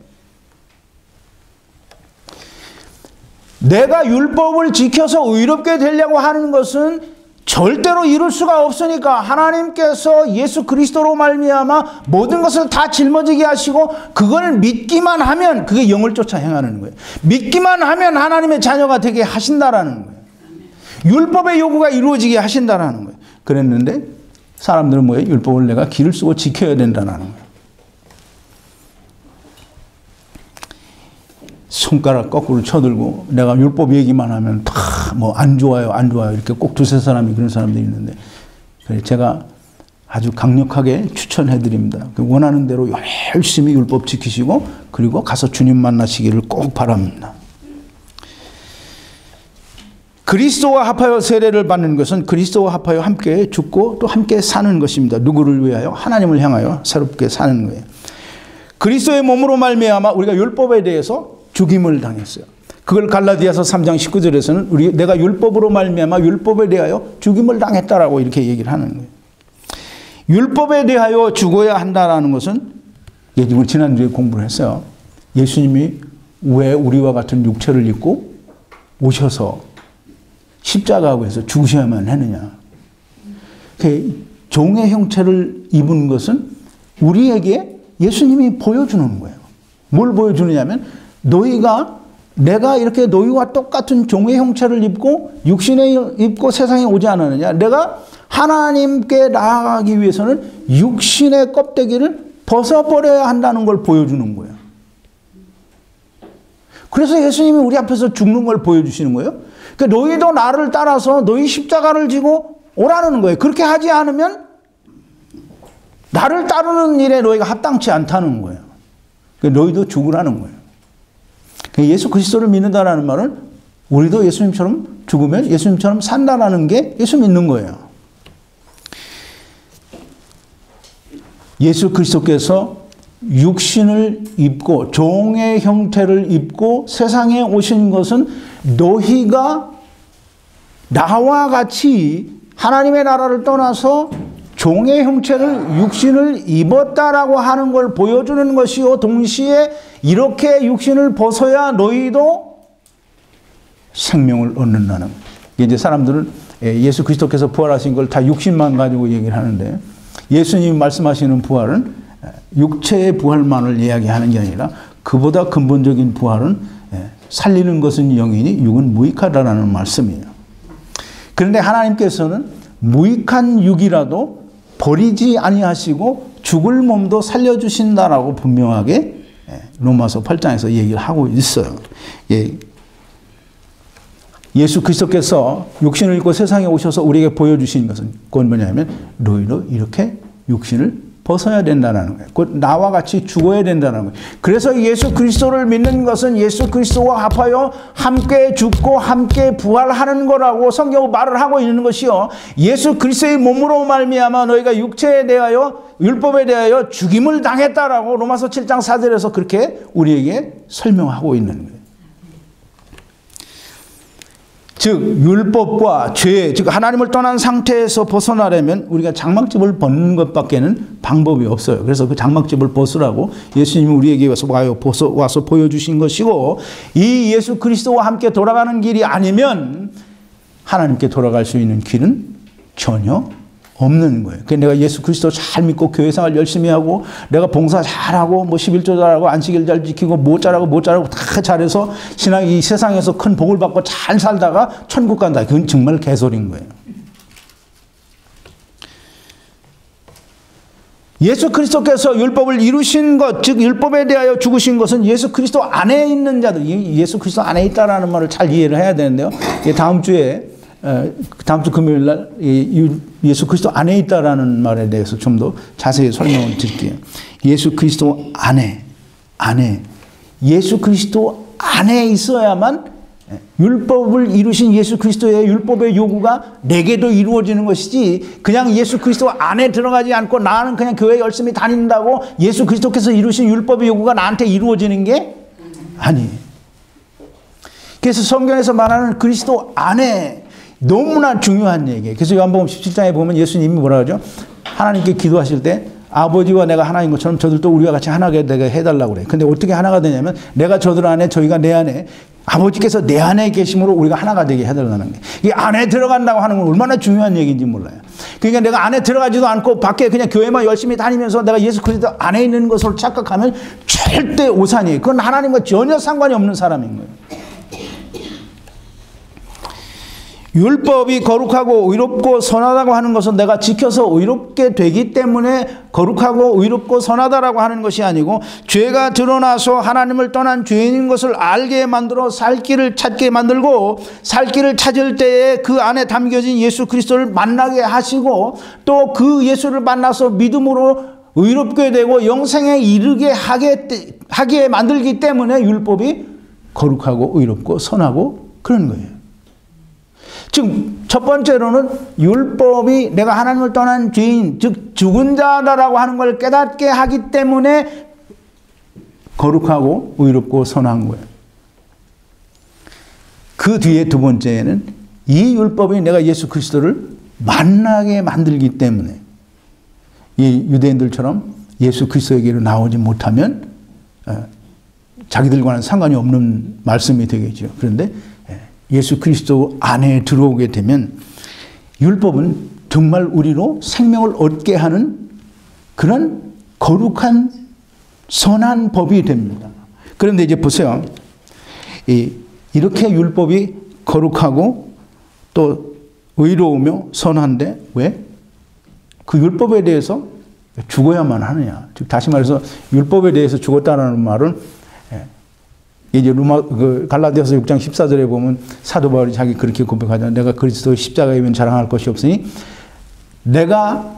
내가 율법을 지켜서 의롭게 되려고 하는 것은 절대로 이룰 수가 없으니까 하나님께서 예수 그리스도로 말미암아 모든 것을 다 짊어지게 하시고 그걸 믿기만 하면 그게 영을 쫓아 행하는 거예요. 믿기만 하면 하나님의 자녀가 되게 하신다라는 거예요. 율법의 요구가 이루어지게 하신다라는 거예요. 그랬는데 사람들은 뭐예요? 율법을 내가 길을 쓰고 지켜야 된다는 거예요. 손가락 거꾸로 쳐들고 내가 율법 얘기만 하면 다 뭐 안 좋아요, 안 좋아요 이렇게 꼭 두세 사람이 그런 사람들이 있는데, 제가 아주 강력하게 추천해 드립니다. 원하는 대로 열심히 율법 지키시고 그리고 가서 주님 만나시기를 꼭 바랍니다. 그리스도와 합하여 세례를 받는 것은 그리스도와 합하여 함께 죽고 또 함께 사는 것입니다. 누구를 위하여? 하나님을 향하여 새롭게 사는 거예요. 그리스도의 몸으로 말미암아 우리가 율법에 대해서 죽임을 당했어요. 그걸 갈라디아서 3장 19절에서는 내가 율법으로 말미암아 율법에 대하여 죽임을 당했다라고 이렇게 얘기를 하는 거예요. 율법에 대하여 죽어야 한다라는 것은, 예수님을 지난주에 공부를 했어요. 예수님이 왜 우리와 같은 육체를 입고 오셔서 십자가하고 해서 죽으셔야만 하느냐. 종의 형체를 입은 것은 우리에게 예수님이 보여주는 거예요. 뭘 보여주느냐면, 내가 이렇게 너희와 똑같은 종의 형체를 입고 육신에 입고 세상에 오지 않았느냐. 내가 하나님께 나아가기 위해서는 육신의 껍데기를 벗어버려야 한다는 걸 보여주는 거예요. 그래서 예수님이 우리 앞에서 죽는 걸 보여주시는 거예요. 그러니까 너희도 나를 따라서 너희 십자가를 지고 오라는 거예요. 그렇게 하지 않으면 나를 따르는 일에 너희가 합당치 않다는 거예요. 그러니까 너희도 죽으라는 거예요. 예수 그리스도를 믿는다라는 말은 우리도 예수님처럼 죽으면 예수님처럼 산다라는 게 예수 믿는 거예요. 예수 그리스도께서 육신을 입고 종의 형태를 입고 세상에 오신 것은 너희가 나와 같이 하나님의 나라를 떠나서 종의 형체를 육신을 입었다라고 하는 걸 보여주는 것이요, 동시에 이렇게 육신을 벗어야 너희도 생명을 얻는다는 거예요. 이제 사람들은 예수 그리스도께서 부활하신 걸 다 육신만 가지고 얘기를 하는데, 예수님이 말씀하시는 부활은 육체의 부활만을 이야기하는 게 아니라 그보다 근본적인 부활은 살리는 것은 영이니 육은 무익하다라는 말씀이에요. 그런데 하나님께서는 무익한 육이라도 버리지 아니하시고 죽을 몸도 살려주신다라고 분명하게 로마서 8장에서 얘기를 하고 있어요. 예수 그리스도께서 육신을 입고 세상에 오셔서 우리에게 보여주신 것은 그건 뭐냐면 너희도 이렇게 육신을 벗어야 된다는 거예요. 곧 나와 같이 죽어야 된다는 거예요. 그래서 예수 그리스도를 믿는 것은 예수 그리스도와 합하여 함께 죽고 함께 부활하는 거라고 성경은 말을 하고 있는 것이요, 예수 그리스도의 몸으로 말미암아 너희가 육체에 대하여 율법에 대하여 죽임을 당했다라고 로마서 7장 4절에서 그렇게 우리에게 설명하고 있는 거예요. 즉 율법과 죄, 즉 하나님을 떠난 상태에서 벗어나려면 우리가 장막집을 벗는 것밖에는 방법이 없어요. 그래서 그 장막집을 벗으라고 예수님이 우리에게 와서 보여주신 것이고, 이 예수 그리스도와 함께 돌아가는 길이 아니면 하나님께 돌아갈 수 있는 길은 전혀 없는 거예요. 그래서 내가 예수 그리스도 잘 믿고 교회생활 열심히 하고 내가 봉사 잘하고 뭐 11조 잘하고 안식일 잘 지키고 뭐 잘하고 다 잘해서 신앙이 이 세상에서 큰 복을 받고 잘 살다가 천국 간다. 그건 정말 개소리인 거예요. 예수 그리스도께서 율법을 이루신 것, 즉 율법에 대하여 죽으신 것은 예수 그리스도 안에 있는 자들, 예수 그리스도 안에 있다라는 말을 잘 이해를 해야 되는데요. 다음 주 금요일 날 예수 그리스도 안에 있다라는 말에 대해서 좀 더 자세히 설명을 드릴게요. 예수 그리스도 안에 예수 그리스도 안에 있어야만 율법을 이루신 예수 그리스도의 율법의 요구가 내게도 이루어지는 것이지, 그냥 예수 그리스도 안에 들어가지 않고 나는 그냥 교회 열심히 다닌다고 예수 그리스도께서 이루신 율법의 요구가 나한테 이루어지는 게 아니에요. 그래서 성경에서 말하는 그리스도 안에 너무나 중요한 얘기예요. 그래서 요한복음 17장에 보면 예수님이 뭐라 그러죠? 하나님께 기도하실 때 아버지와 내가 하나인 것처럼 저들도 우리와 같이 하나가 되게 해달라고 그래요. 근데 어떻게 하나가 되냐면 내가 저들 안에 저희가 내 안에, 아버지께서 내 안에 계심으로 우리가 하나가 되게 해달라는 거예요. 이 안에 들어간다고 하는 건 얼마나 중요한 얘기인지 몰라요. 그러니까 내가 안에 들어가지도 않고 밖에 그냥 교회만 열심히 다니면서 내가 예수 그리스도 안에 있는 것으로 착각하면 절대 오산이에요. 그건 하나님과 전혀 상관이 없는 사람인 거예요. 율법이 거룩하고 의롭고 선하다고 하는 것은 내가 지켜서 의롭게 되기 때문에 거룩하고 의롭고 선하다라고 하는 것이 아니고, 죄가 드러나서 하나님을 떠난 죄인인 것을 알게 만들어 살 길을 찾게 만들고, 살 길을 찾을 때에 그 안에 담겨진 예수 그리스도를 만나게 하시고, 또 그 예수를 만나서 믿음으로 의롭게 되고 영생에 이르게 하게 만들기 때문에 율법이 거룩하고 의롭고 선하고 그런 거예요. 즉 첫 번째로는 율법이 내가 하나님을 떠난 죄인, 즉 죽은 자다라고 하는 걸 깨닫게 하기 때문에 거룩하고 의롭고 선한 거예요. 그 뒤에 두 번째는 이 율법이 내가 예수 그리스도를 만나게 만들기 때문에, 이 유대인들처럼 예수 그리스도에게로 나오지 못하면 자기들과는 상관이 없는 말씀이 되겠죠. 그런데 예수 그리스도 안에 들어오게 되면 율법은 정말 우리로 생명을 얻게 하는 그런 거룩한 선한 법이 됩니다. 그런데 이제 보세요. 이렇게 율법이 거룩하고 또 의로우며 선한데 왜? 그 율법에 대해서 죽어야만 하느냐. 즉 다시 말해서 율법에 대해서 죽었다는 말은 이제 갈라디아서 6장 14절에 보면 사도 바울이 자기 그렇게 고백하잖아요. 내가 그리스도의 십자가에 이면 자랑할 것이 없으니 내가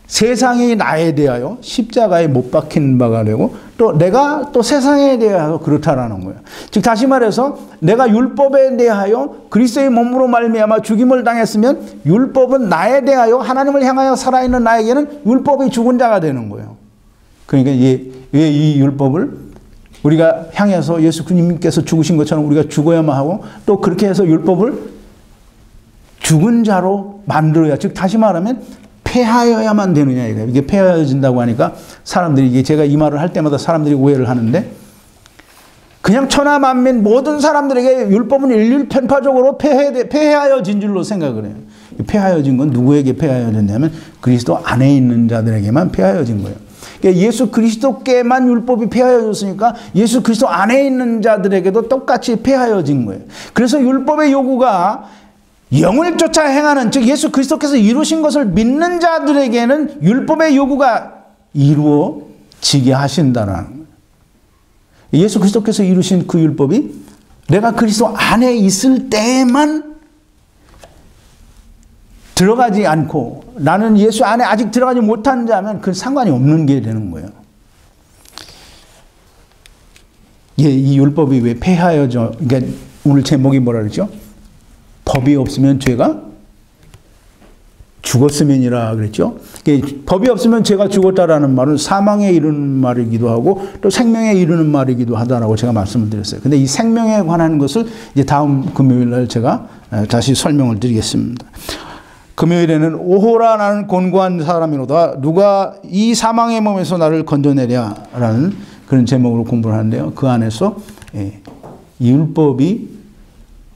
세상이 나에 대하여 십자가에 못 박힌 바가 되고 또 내가 또 세상에 대하여 그렇다라는 거예요. 즉 다시 말해서 내가 율법에 대하여 그리스도의 몸으로 말미암아 죽임을 당했으면 율법은 나에 대하여 하나님을 향하여 살아있는 나에게는 율법이 죽은 자가 되는 거예요. 그러니까 왜 이 율법을 우리가 향해서 예수님께서 죽으신 것처럼 우리가 죽어야만 하고 또 그렇게 해서 율법을 죽은 자로 만들어야, 즉 다시 말하면 폐하여야만 되느냐 이거예요. 이게 폐하여진다고 하니까 사람들이, 이게 제가 이 말을 할 때마다 사람들이 오해를 하는데, 그냥 천하만민 모든 사람들에게 율법은 일률편파적으로 폐하여진 줄로 생각을 해요. 폐하여진 건 누구에게 폐하여졌냐면 그리스도 안에 있는 자들에게만 폐하여진 거예요. 그러니까 예수 그리스도께만 율법이 폐하여졌으니까 예수 그리스도 안에 있는 자들에게도 똑같이 폐하여진 거예요. 그래서 율법의 요구가 영을 쫓아 행하는, 즉 예수 그리스도께서 이루신 것을 믿는 자들에게는 율법의 요구가 이루어지게 하신다는 거예요. 예수 그리스도께서 이루신 그 율법이 내가 그리스도 안에 있을 때만 들어가지 않고, 나는 예수 안에 아직 들어가지 못한 자면 그 상관이 없는 게 되는 거예요. 이 율법이 왜 폐하여져? 그러니까 오늘 제목이 뭐라 그랬죠? 법이 없으면 죄가 죽었으면이라 그랬죠. 법이 없으면 죄가 죽었다라는 말은 사망에 이르는 말이기도 하고 또 생명에 이르는 말이기도 하다라고 제가 말씀을 드렸어요. 근데 이 생명에 관한 것을 이제 다음 금요일 날 제가 다시 설명을 드리겠습니다. 금요일에는 오호라 나는 곤고한 사람이로다 누가 이 사망의 몸에서 나를 건져내랴라는 그런 제목으로 공부를 하는데요. 그 안에서 이 율법이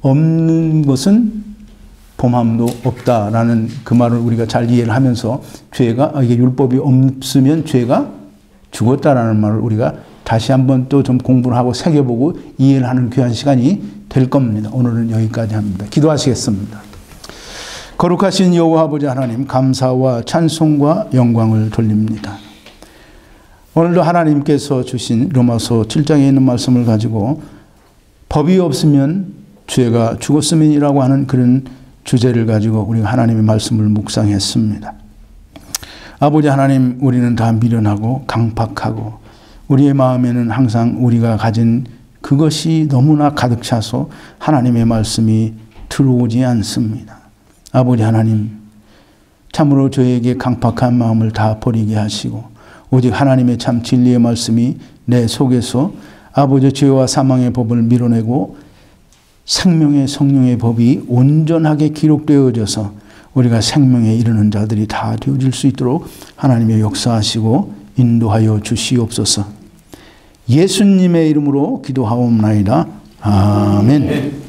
없는 것은 범함도 없다라는 그 말을 우리가 잘 이해를 하면서 죄가, 이게 율법이 없으면 죄가 죽었다라는 말을 우리가 다시 한번 또 좀 공부를 하고 새겨보고 이해를 하는 귀한 시간이 될 겁니다. 오늘은 여기까지 합니다. 기도하시겠습니다. 거룩하신 여호와 아버지 하나님, 감사와 찬송과 영광을 돌립니다. 오늘도 하나님께서 주신 로마서 7장에 있는 말씀을 가지고 법이 없으면 죄가 죽었음이라고 하는 그런 주제를 가지고 우리가 하나님의 말씀을 묵상했습니다. 아버지 하나님, 우리는 다 미련하고 강팍하고 우리의 마음에는 항상 우리가 가진 그것이 너무나 가득 차서 하나님의 말씀이 들어오지 않습니다. 아버지 하나님, 참으로 저에게 강팍한 마음을 다 버리게 하시고 오직 하나님의 참 진리의 말씀이 내 속에서 아버지 죄와 사망의 법을 밀어내고 생명의 성령의 법이 온전하게 기록되어져서 우리가 생명에 이르는 자들이 다 되어질 수 있도록 하나님의 역사하시고 인도하여 주시옵소서. 예수님의 이름으로 기도하옵나이다. 아멘.